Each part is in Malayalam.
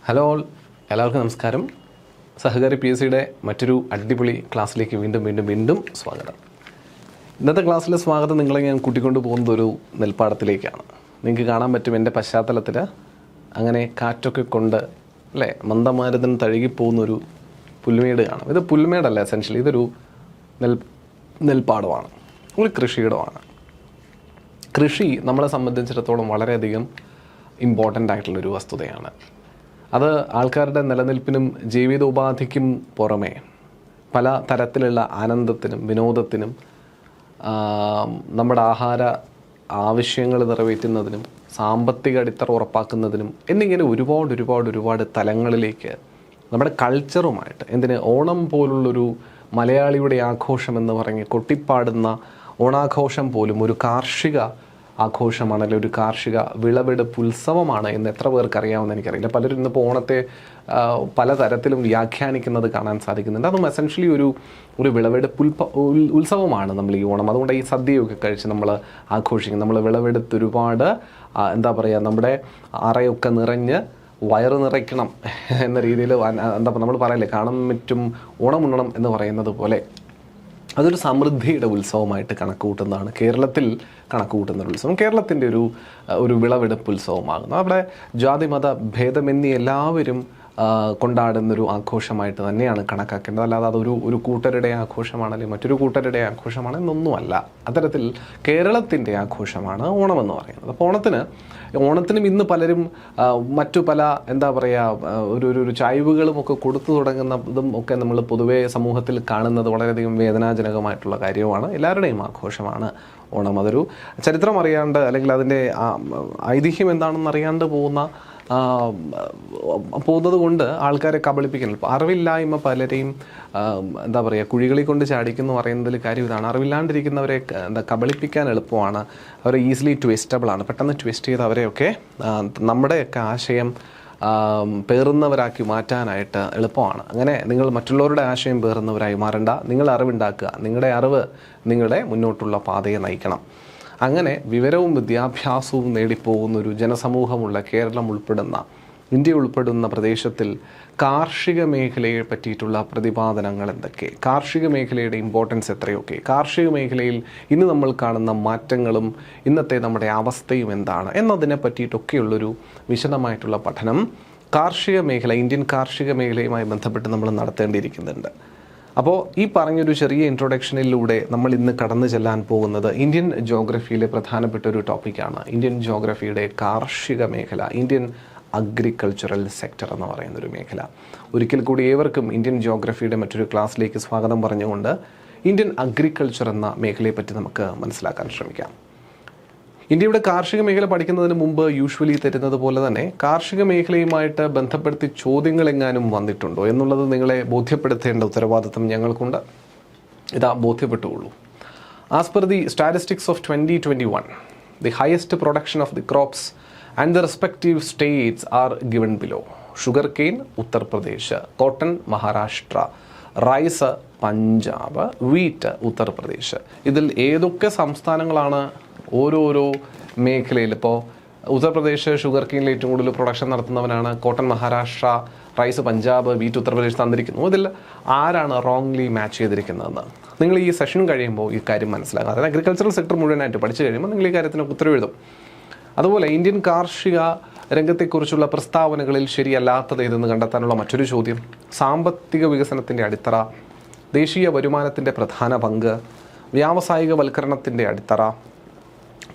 ഹലോ ഓൾ, എല്ലാവർക്കും നമസ്കാരം. സഹകാരി പി എസ് സിയുടെ മറ്റൊരു അടിപൊളി ക്ലാസ്സിലേക്ക് വീണ്ടും സ്വാഗതം. ഇന്നത്തെ ക്ലാസ്സിലെ സ്വാഗതം നിങ്ങളെ ഞാൻ കൂട്ടിക്കൊണ്ട് പോകുന്നത് ഒരു നെൽപ്പാടത്തിലേക്കാണ്. നിങ്ങൾക്ക് കാണാൻ പറ്റും എൻ്റെ പശ്ചാത്തലത്തിൽ അങ്ങനെ കാറ്റൊക്കെ കൊണ്ട് അല്ലേ മന്ദമാരുതൻ തഴുകിപ്പോകുന്നൊരു പുൽമേട് കാണാം. ഇത് പുൽമേടല്ല, എസെൻഷ്യലി ഇതൊരു നെൽപ്പാടമാണ്, ഒരു കൃഷിയിടമാണ്. കൃഷി നമ്മളെ സംബന്ധിച്ചിടത്തോളം വളരെയധികം ഇമ്പോർട്ടൻ്റ് ആയിട്ടുള്ളൊരു വസ്തുതയാണ്. അത് ആൾക്കാരുടെ നിലനിൽപ്പിനും ജീവിതോപാധിക്കും പുറമേ പല തരത്തിലുള്ള ആനന്ദത്തിനും വിനോദത്തിനും നമ്മുടെ ആഹാര ആവശ്യങ്ങൾ നിറവേറ്റുന്നതിനും സാമ്പത്തിക അടിത്തറ ഉറപ്പാക്കുന്നതിനും എന്നിങ്ങനെ ഒരുപാട് തലങ്ങളിലേക്ക് നമ്മുടെ കൾച്ചറുമായിട്ട് ഓണം പോലുള്ളൊരു മലയാളിയുടെ ആഘോഷം എന്ന് പറഞ്ഞ് കൊട്ടിപ്പാടുന്ന ഓണാഘോഷം പോലും ഒരു കാർഷിക ആഘോഷമാണ്, അല്ലെങ്കിൽ ഒരു കാർഷിക വിളവെടുപ്പ് ഉത്സവമാണ് എന്ന് എത്ര പേർക്ക് അറിയാമെന്ന് എനിക്കറിയില്ല. പലരും ഇന്നിപ്പോൾ ഓണത്തെ പലതരത്തിലും വ്യാഖ്യാനിക്കുന്നത് കാണാൻ സാധിക്കുന്നുണ്ട്. അതും എസെൻഷ്യലി ഒരു വിളവെടുപ്പ് ഉത്സവമാണ് നമ്മൾ ഈ ഓണം. അതുകൊണ്ട് ഈ സദ്യയൊക്കെ കഴിച്ച് നമ്മൾ ആഘോഷിക്കും. നമ്മൾ വിളവെടുത്ത് ഒരുപാട് നമ്മുടെ അറയൊക്കെ നിറഞ്ഞ് വയറ് നിറയ്ക്കണം എന്ന രീതിയിൽ നമ്മൾ പറയല്ലേ, കാണാൻ പറ്റും ഓണമുണ്ണണം എന്ന് പറയുന്നത് പോലെ അതൊരു സമൃദ്ധിയുടെ ഉത്സവമായിട്ട് കണക്കുകൂട്ടുന്നതാണ് കേരളത്തിൽ കണക്കുകൂട്ടുന്ന ഒരു ഉത്സവം. കേരളത്തിൻ്റെ ഒരു വിളവെടുപ്പ് ഉത്സവമാകുന്നു. അവിടെ ജാതി മത ഭേദമെന്നീ എല്ലാവരും കൊണ്ടാടുന്നൊരു ആഘോഷമായിട്ട് തന്നെയാണ് കണക്കാക്കേണ്ടത്. അല്ലാതെ അതൊരു കൂട്ടരുടെ ആഘോഷമാണ് അല്ലെങ്കിൽ മറ്റൊരു കൂട്ടരുടെ ആഘോഷമാണ് എന്നൊന്നുമല്ല. അത്തരത്തിൽ കേരളത്തിൻ്റെ ആഘോഷമാണ് ഓണമെന്ന് പറയുന്നത്. അപ്പോൾ ഓണത്തിനും ഇന്ന് പലരും മറ്റു പല ഒരു ചായ്വുകളും ഒക്കെ കൊടുത്തു തുടങ്ങുന്നതും ഒക്കെ നമ്മൾ പൊതുവേ സമൂഹത്തിൽ കാണുന്നത് വളരെയധികം വേദനാജനകമായിട്ടുള്ള കാര്യമാണ്. എല്ലാവരുടെയും ആഘോഷമാണ് ഓണം. അതൊരു ചരിത്രം അറിയാണ്ട് അല്ലെങ്കിൽ അതിൻ്റെ ഐതിഹ്യം എന്താണെന്ന് അറിയാണ്ട് പോകുന്നത് കൊണ്ട് ആൾക്കാരെ കബളിപ്പിക്കുന്നില്ല. ഇപ്പോൾ അറിവില്ലായ്മ പലരെയും കുഴികളിൽ കൊണ്ട് ചാടിക്കുന്നു പറയുന്നതിൽ കാര്യം ഇതാണ്. അറിവില്ലാണ്ടിരിക്കുന്നവരെ കബളിപ്പിക്കാൻ എളുപ്പമാണ്, അവർ ഈസിലി ട്വിസ്റ്റബിളാണ്. പെട്ടെന്ന് ട്വിസ്റ്റ് ചെയ്ത് അവരെയൊക്കെ നമ്മുടെയൊക്കെ ആശയം പേറുന്നവരാക്കി മാറ്റാനായിട്ട് എളുപ്പമാണ്. അങ്ങനെ നിങ്ങൾ മറ്റുള്ളവരുടെ ആശയം പേറുന്നവരായി മാറണ്ട. നിങ്ങൾ അറിവുണ്ടാക്കുക. നിങ്ങളുടെ അറിവ് നിങ്ങളുടെ മുന്നോട്ടുള്ള പാതയെ നയിക്കണം. അങ്ങനെ വിവരവും വിദ്യാഭ്യാസവും നേടിപ്പോകുന്നൊരു ജനസമൂഹമുള്ള ഇന്ത്യ ഉൾപ്പെടുന്ന പ്രദേശത്തിൽ കാർഷിക മേഖലയെ പറ്റിയിട്ടുള്ള പ്രതിപാദനങ്ങൾ എന്തൊക്കെ, കാർഷിക മേഖലയുടെ ഇമ്പോർട്ടൻസ് എത്രയൊക്കെ, കാർഷിക മേഖലയിൽ ഇന്ന് നമ്മൾ കാണുന്ന മാറ്റങ്ങളും ഇന്നത്തെ നമ്മുടെ അവസ്ഥയും എന്താണ് എന്നതിനെ പറ്റിയിട്ടൊക്കെയുള്ളൊരു വിശദമായിട്ടുള്ള പഠനം ഇന്ത്യൻ കാർഷിക മേഖലയുമായി ബന്ധപ്പെട്ട് നമ്മൾ നടത്തേണ്ടിയിരിക്കുന്നുണ്ട്. അപ്പോൾ ഈ പറഞ്ഞൊരു ചെറിയ ഇൻട്രൊഡക്ഷനിലൂടെ നമ്മൾ ഇന്ന് കടന്നു ചെല്ലാൻ പോകുന്നത് ഇന്ത്യൻ ജോഗ്രഫിയിലെ പ്രധാനപ്പെട്ട ഒരു ടോപ്പിക്കാണ്. ഇന്ത്യൻ ജോഗ്രഫിയുടെ കാർഷിക മേഖല, ഇന്ത്യൻ അഗ്രികൾച്ചറൽ സെക്ടർ എന്ന് പറയുന്നൊരു മേഖല. ഒരിക്കൽ കൂടി ഏവർക്കും ഇന്ത്യൻ ജോഗ്രഫിയുടെ മറ്റൊരു ക്ലാസ്സിലേക്ക് സ്വാഗതം പറഞ്ഞുകൊണ്ട് ഇന്ത്യൻ അഗ്രികൾച്ചർ എന്ന മേഖലയെപ്പറ്റി നമുക്ക് മനസ്സിലാക്കാൻ ശ്രമിക്കാം. ഇന്ത്യയുടെ കാർഷിക മേഖല പഠിക്കുന്നതിന് മുമ്പ് യൂഷ്വലി തരുന്നത് പോലെ തന്നെ കാർഷിക മേഖലയുമായിട്ട് ബന്ധപ്പെടുത്തി ചോദ്യങ്ങൾ എങ്ങാനും വന്നിട്ടുണ്ടോ എന്നുള്ളത് നിങ്ങളെ ബോധ്യപ്പെടുത്തേണ്ട ഉത്തരവാദിത്വം ഞങ്ങൾക്കുണ്ട്. ഇതാ ബോധ്യപ്പെട്ടുള്ളൂ. As per the statistics of 2021, the highest production of the crops and the respective states are given below. Sugar cane Uttar Pradesh, cotton Maharashtra, rice Punjab, wheat Uttar Pradesh. ഇതിൽ ഏതൊക്കെ സംസ്ഥാനങ്ങളാണ് ഓരോരോ മേഖലയിൽ? ഇപ്പോൾ ഉത്തർപ്രദേശ് ഷുഗർ കെയിനിൽ ഏറ്റവും കൂടുതൽ പ്രൊഡക്ഷൻ നടത്തുന്നവനാണ്. Cotton Maharashtra, rice Punjab, wheat Uttar Pradesh തന്നിരിക്കുന്നു. ഇതിൽ ആരാണ് റോങ്ലി മാച്ച് ചെയ്തിരിക്കുന്നതെന്ന് നിങ്ങൾ ഈ സെഷൻ കഴിയുമ്പോൾ ഈ കാര്യം മനസ്സിലാക്കുക. അതായത് അഗ്രികൾച്ചറൽ സെക്ടർ മുഴുവനായിട്ട് പഠിച്ചു കഴിയുമ്പോൾ നിങ്ങൾ ഈ കാര്യത്തിന് ഉത്തരവെഴുതും. അതുപോലെ ഇന്ത്യൻ കാർഷിക രംഗത്തെക്കുറിച്ചുള്ള പ്രസ്താവനകളിൽ ശരിയല്ലാത്തത് ഏതെന്ന് കണ്ടെത്താനുള്ള മറ്റൊരു ചോദ്യം, സാമ്പത്തിക വികസനത്തിൻ്റെ അടിത്തറ, ദേശീയ വരുമാനത്തിൻ്റെ പ്രധാന പങ്ക്, വ്യാവസായികവൽക്കരണത്തിൻ്റെ അടിത്തറ,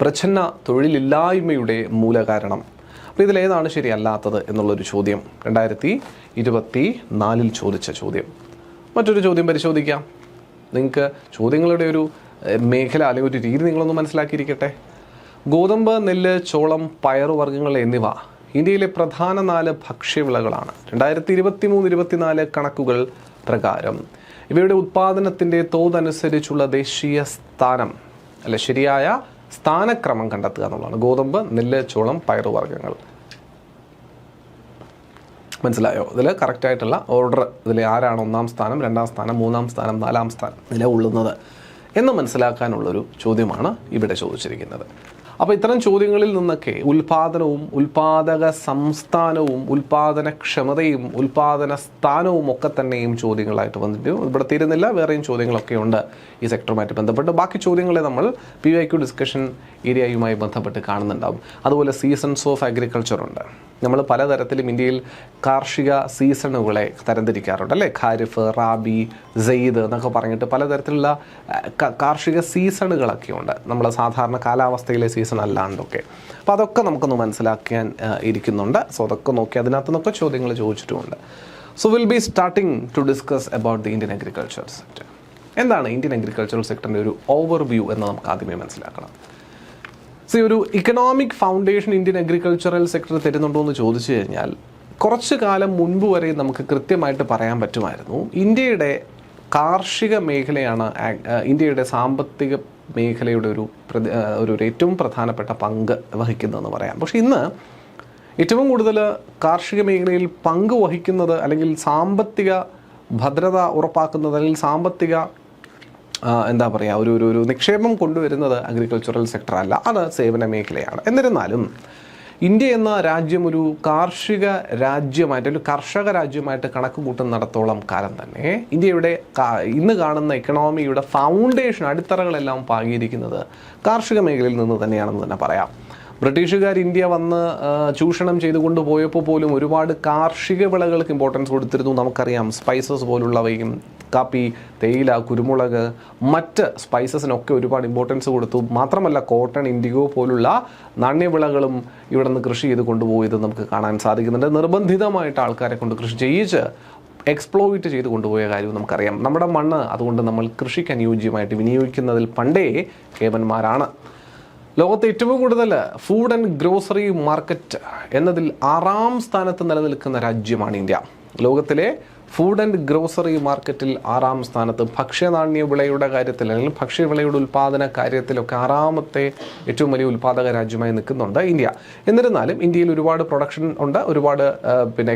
പ്രച്ഛന്ന തൊഴിലില്ലായ്മയുടെ മൂലകാരണം. അപ്പോൾ ഇതിലേതാണ് ശരിയല്ലാത്തത് എന്നുള്ളൊരു ചോദ്യം 2024 ചോദിച്ച ചോദ്യം. മറ്റൊരു ചോദ്യം പരിശോധിക്കാം. നിങ്ങൾക്ക് ചോദ്യങ്ങളുടെ ഒരു മേഖല അല്ലെങ്കിൽ ഒരു രീതി നിങ്ങളൊന്ന് മനസ്സിലാക്കിയിരിക്കട്ടെ. ഗോതമ്പ്, നെല്ല്, ചോളം, പയറുവർഗ്ഗങ്ങൾ എന്നിവ ഇന്ത്യയിലെ പ്രധാന 4 ഭക്ഷ്യവിളകളാണ്. 2023-24 കണക്കുകൾ പ്രകാരം ഇവയുടെ ഉത്പാദനത്തിൻ്റെ തോതനുസരിച്ചുള്ള ദേശീയ സ്ഥാനം ശരിയായ സ്ഥാനക്രമം കണ്ടെത്തുക എന്നുള്ളതാണ്. ഗോതമ്പ്, നെല്ല്, ചോളം, പയറുവർഗ്ഗങ്ങൾ. മനസ്സിലായോ? ഇതിൽ കറക്റ്റായിട്ടുള്ള ഓർഡർ, ഇതിൽ ആരാണ് 1ാം സ്ഥാനം, 2ാം സ്ഥാനം, 3ാം സ്ഥാനം, 4ാം സ്ഥാനം നിലകൊള്ളുന്നത് എന്ന് മനസ്സിലാക്കാനുള്ളൊരു ചോദ്യമാണ് ഇവിടെ ചോദിച്ചിരിക്കുന്നത്. അപ്പോൾ ഇത്തരം ചോദ്യങ്ങളിൽ നിന്നൊക്കെ ഉൽപാദനവും ഉൽപാദക സംസ്ഥാനവും ഉൽപാദനക്ഷമതയും ഉൽപാദന സ്ഥാനവും ഒക്കെ തന്നെയും ചോദ്യങ്ങളായിട്ട് വന്നിട്ട് ഇവിടെ തീരുന്നില്ല. വേറെയും ചോദ്യങ്ങളൊക്കെ ഉണ്ട് ഈ സെക്ടറുമായിട്ട് ബന്ധപ്പെട്ട്. ബാക്കി ചോദ്യങ്ങളെ നമ്മൾ PYQ ഡിസ്കഷൻ ഏരിയയുമായി ബന്ധപ്പെട്ട് കാണുന്നുണ്ടാവും. അതുപോലെ സീസൺസ് ഓഫ് അഗ്രികൾച്ചർ ഉണ്ട്. നമ്മൾ പലതരത്തിലും ഇന്ത്യയിൽ കാർഷിക സീസണുകളെ തരംതിരിക്കാറുണ്ട് അല്ലേ. ഖാരിഫ്, റാബി, സെയ്ദ് എന്നൊക്കെ പറഞ്ഞിട്ട് പലതരത്തിലുള്ള കാർഷിക സീസണുകളൊക്കെ ഉണ്ട്, നമ്മൾ സാധാരണ കാലാവസ്ഥയിലെ സീസൺ അല്ലാണ്ടൊക്കെ. അപ്പോൾ അതൊക്കെ നമുക്കൊന്ന് മനസ്സിലാക്കാൻ ഇരിക്കുന്നുണ്ട്. സോ അതൊക്കെ നോക്കി അതിനകത്ത് നിന്നൊക്കെ ചോദ്യങ്ങൾ ചോദിച്ചിട്ടുമുണ്ട്. So will be starting to discuss about the Indian agriculture sector. എന്താണ് ഇന്ത്യൻ അഗ്രികൾച്ചറൽ സെക്ടറിൻ്റെ ഒരു ഓവർവ്യൂ എന്ന് നമുക്ക് ആദ്യമേ മനസ്സിലാക്കണം. ഒരു economic foundation Indian agricultural sector തരുന്നുണ്ടോ എന്ന് ചോദിച്ചു കഴിഞ്ഞാൽ കുറച്ചു കാലം മുൻപ് വരെ നമുക്ക് കൃത്യമായിട്ട് പറയാൻ പറ്റുമായിരുന്നു ഇന്ത്യയുടെ കാർഷിക മേഖലയാണ് ഇന്ത്യയുടെ സാമ്പത്തിക മേഖലയുടെ ഒരു ഏറ്റവും പ്രധാനപ്പെട്ട പങ്ക് വഹിക്കുന്നതെന്ന് പറയാം. പക്ഷെ ഇന്ന് ഏറ്റവും കൂടുതൽ കാർഷിക മേഖലയിൽ പങ്ക് വഹിക്കുന്നത് അല്ലെങ്കിൽ സാമ്പത്തിക ഭദ്രത ഉറപ്പാക്കുന്നത് അല്ലെങ്കിൽ സാമ്പത്തിക എന്താ പറയുക ഒരു നിക്ഷേപം കൊണ്ടുവരുന്നത് അഗ്രികൾച്ചറൽ സെക്ടർ അല്ല, അത് സേവന മേഖലയാണ്. എന്നിരുന്നാലും ഇന്ത്യ എന്ന രാജ്യം ഒരു കാർഷിക രാജ്യമായിട്ട് ഒരു കർഷക രാജ്യമായിട്ട് കണക്ക് കൂട്ടുന്നിടത്തോളം കാലം തന്നെ ഇന്ത്യയുടെ ഇന്ന് കാണുന്ന ഇക്കണോമിയുടെ ഫൗണ്ടേഷൻ അടിത്തറകളെല്ലാം പാകിയിരിക്കുന്നത് കാർഷിക മേഖലയിൽ നിന്ന് തന്നെയാണെന്ന് തന്നെ പറയാം. ബ്രിട്ടീഷുകാർ ഇന്ത്യ വന്ന് ചൂഷണം ചെയ്തുകൊണ്ട് പോയപ്പോൾ പോലും ഒരുപാട് കാർഷിക വിളകൾക്ക് ഇമ്പോർട്ടൻസ് കൊടുത്തിരുന്നു. നമുക്കറിയാം, സ്പൈസസ് പോലുള്ളവയും കാപ്പി, തേയില, കുരുമുളക്, മറ്റ് സ്പൈസസിനൊക്കെ ഒരുപാട് ഇമ്പോർട്ടൻസ് കൊടുത്തു. മാത്രമല്ല കോട്ടൺ, ഇൻഡിഗോ പോലുള്ള നാണ്യവിളകളും ഇവിടെ നിന്ന് കൃഷി ചെയ്ത് കൊണ്ടുപോയത് നമുക്ക് കാണാൻ സാധിക്കുന്നുണ്ട്. നിർബന്ധിതമായിട്ട് ആൾക്കാരെ കൊണ്ട് കൃഷി ചെയ്യിച്ച് എക്സ്പ്ലോയിറ്റ് ചെയ്ത് കൊണ്ടുപോയ കാര്യവും നമുക്കറിയാം. നമ്മുടെ മണ്ണ് അതുകൊണ്ട് നമ്മൾ കൃഷിക്ക് അനുയോജ്യമായിട്ട് വിനിയോഗിക്കുന്നതിൽ പണ്ടേ കേവന്മാരാണ്. ലോകത്തെ ഏറ്റവും കൂടുതൽ ഫുഡ് ആൻഡ് ഗ്രോസറി മാർക്കറ്റ് എന്നതിൽ 6ാം സ്ഥാനത്ത് നിലനിൽക്കുന്ന രാജ്യമാണ് ഇന്ത്യ. ലോകത്തിലെ ഫുഡ് ആൻഡ് ഗ്രോസറി മാർക്കറ്റിൽ 6ാം സ്ഥാനത്ത്, ഭക്ഷ്യനാണ്യ വിളയുടെ കാര്യത്തിൽ അല്ലെങ്കിൽ ഭക്ഷ്യവിളയുടെ ഉൽപ്പാദന കാര്യത്തിലൊക്കെ 6ാമത്തെ ഏറ്റവും വലിയ ഉൽപ്പാദക രാജ്യമായി നിൽക്കുന്നുണ്ട് ഇന്ത്യ. എന്നിരുന്നാലും ഇന്ത്യയിൽ ഒരുപാട് പ്രൊഡക്ഷൻ ഉണ്ട്, ഒരുപാട്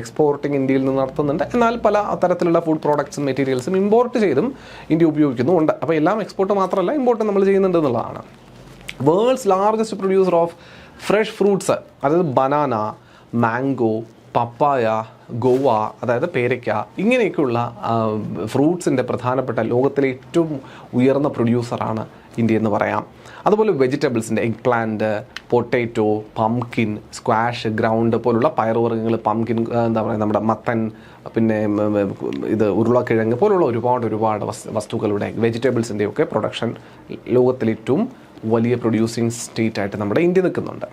എക്സ്പോർട്ടിങ് ഇന്ത്യയിൽ നിന്ന് നടത്തുന്നുണ്ട്. എന്നാൽ പല തരത്തിലുള്ള ഫുഡ് പ്രോഡക്ട്സും മെറ്റീരിയൽസും ഇമ്പോർട്ട് ചെയ്തും ഇന്ത്യ ഉപയോഗിക്കുന്നുമുണ്ട്. അപ്പോൾ എല്ലാം എക്സ്പോർട്ട് മാത്രമല്ല, ഇമ്പോർട്ട് നമ്മൾ ചെയ്യുന്നുണ്ട് എന്നുള്ളതാണ്. World's largest producer of fresh fruits, അതായത് ബനാന, മാംഗോ, പപ്പായ, ഗോവ, അതായത് പേരയ്ക്ക, ഇങ്ങനെയൊക്കെയുള്ള ഫ്രൂട്ട്സിൻ്റെ പ്രധാനപ്പെട്ട ലോകത്തിലെ ഏറ്റവും ഉയർന്ന പ്രൊഡ്യൂസറാണ് ഇന്ത്യ എന്ന് പറയാം. അതുപോലെ വെജിറ്റബിൾസിൻ്റെ eggplant, potato, pumpkin, squash, ground പോലുള്ള പയറുവർഗ്ഗങ്ങൾ, പംകിൻ എന്താ പറയുക, നമ്മുടെ മത്തൻ, പിന്നെ ഉരുളക്കിഴങ്ങ് പോലുള്ള ഒരുപാട് വസ്തുക്കളുടെ വെജിറ്റബിൾസിൻ്റെ ഒക്കെ പ്രൊഡക്ഷൻ ലോകത്തിലെ ഏറ്റവും വലിയ പ്രൊഡ്യൂസിങ് സ്റ്റേറ്റ് ആയിട്ട് നമ്മുടെ ഇന്ത്യ നിൽക്കുന്നുണ്ട്.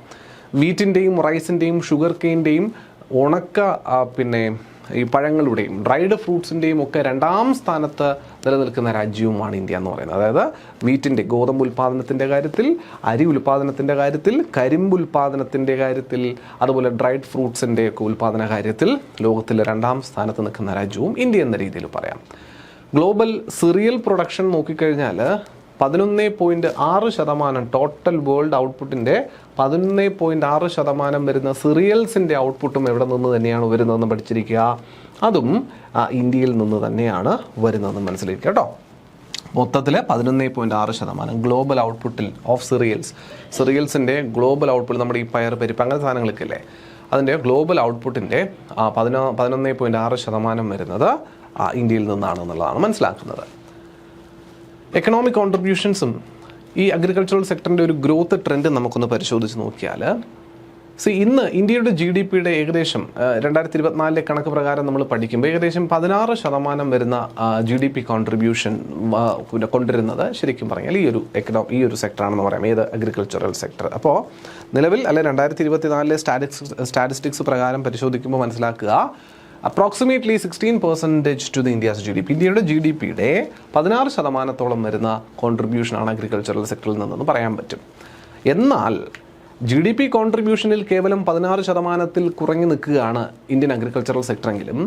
വീറ്റിൻ്റെയും റൈസിൻ്റെയും ഷുഗർ കെയിൻ്റെയും ഉണക്ക പിന്നെ ഈ പഴങ്ങളുടെയും ഡ്രൈഡ് ഫ്രൂട്ട്സിൻ്റെയും ഒക്കെ 2ാം സ്ഥാനത്ത് നിലനിൽക്കുന്ന രാജ്യവുമാണ് ഇന്ത്യ എന്ന് പറയുന്നത്. അതായത് വീറ്റിൻ്റെ, ഗോതമ്പ് ഉൽപ്പാദനത്തിൻ്റെ കാര്യത്തിൽ, അരി ഉൽപ്പാദനത്തിൻ്റെ കാര്യത്തിൽ, കരിമ്പ് ഉൽപ്പാദനത്തിൻ്റെ കാര്യത്തിൽ, അതുപോലെ ഡ്രൈഡ് ഫ്രൂട്ട്സിൻ്റെ ഒക്കെ ഉൽപ്പാദന കാര്യത്തിൽ ലോകത്തിൽ 2ാം സ്ഥാനത്ത് നിൽക്കുന്ന രാജ്യവും ഇന്ത്യ എന്ന രീതിയിൽ പറയാം. ഗ്ലോബൽ സിറിയൽ പ്രൊഡക്ഷൻ നോക്കിക്കഴിഞ്ഞാൽ 11.6% ടോട്ടൽ വേൾഡ് ഔട്ട്പുട്ടിൻ്റെ 11.6% വരുന്ന സിറിയൽസിൻ്റെ ഔട്ട്പുട്ടും എവിടെ നിന്ന് തന്നെയാണ് വരുന്നതെന്ന് പഠിച്ചിരിക്കുക. അതും ഇന്ത്യയിൽ നിന്ന് തന്നെയാണ് വരുന്നതെന്ന് മനസ്സിലാക്കുക കേട്ടോ. മൊത്തത്തിൽ 11.6% ഗ്ലോബൽ ഔട്ട്പുട്ടിൽ ഓഫ് സിറിയൽസിൻ്റെ ഗ്ലോബൽ ഔട്ട്പുട്ട്, നമ്മുടെ ഈ പയർ, പരിപ്പ്, അങ്ങനത്തെ സാധനങ്ങളൊക്കെ അല്ലേ, അതിൻ്റെ ഗ്ലോബൽ ഔട്ട്പുട്ടിൻ്റെ 11.6% വരുന്നത് ഇന്ത്യയിൽ നിന്നാണെന്നുള്ളതാണ് മനസ്സിലാക്കുന്നത്. എക്കണോമിക് കോൺട്രിബ്യൂഷൻസും ഈ അഗ്രികൾച്ചറൽ സെക്ടറിൻ്റെ ഒരു ഗ്രോത്ത് ട്രെൻഡ് നമുക്കൊന്ന് പരിശോധിച്ച് നോക്കിയാൽ, ഇന്ന് ഇന്ത്യയുടെ GDPയുടെ ഏകദേശം 2024 കണക്ക് പ്രകാരം നമ്മൾ പഠിക്കുമ്പോൾ ഏകദേശം 16% വരുന്ന GDP കോൺട്രിബ്യൂഷൻ കൊണ്ടുവരുന്നത് ശരിക്കും പറഞ്ഞാൽ ഈ ഒരു സെക്ടറാണെന്ന് പറയാം. ഏത്? Agricultural sector. അപ്പോൾ നിലവിൽ 2024 സ്റ്റാറ്റിസ്റ്റിക്സ് പ്രകാരം പരിശോധിക്കുമ്പോൾ മനസ്സിലാക്കുക, approximately 16% to the India's GDP. ഇന്ത്യയുടെ GDPയുടെ 16% വരുന്ന കോൺട്രിബ്യൂഷനാണ് അഗ്രികൾച്ചറൽ സെക്ടറിൽ നിന്നെന്ന് പറയാൻ പറ്റും. എന്നാൽ GDP കോൺട്രിബ്യൂഷനിൽ കേവലം 16% കുറഞ്ഞു നിൽക്കുകയാണ് ഇന്ത്യൻ അഗ്രികൾച്ചറൽ സെക്ടറെങ്കിലും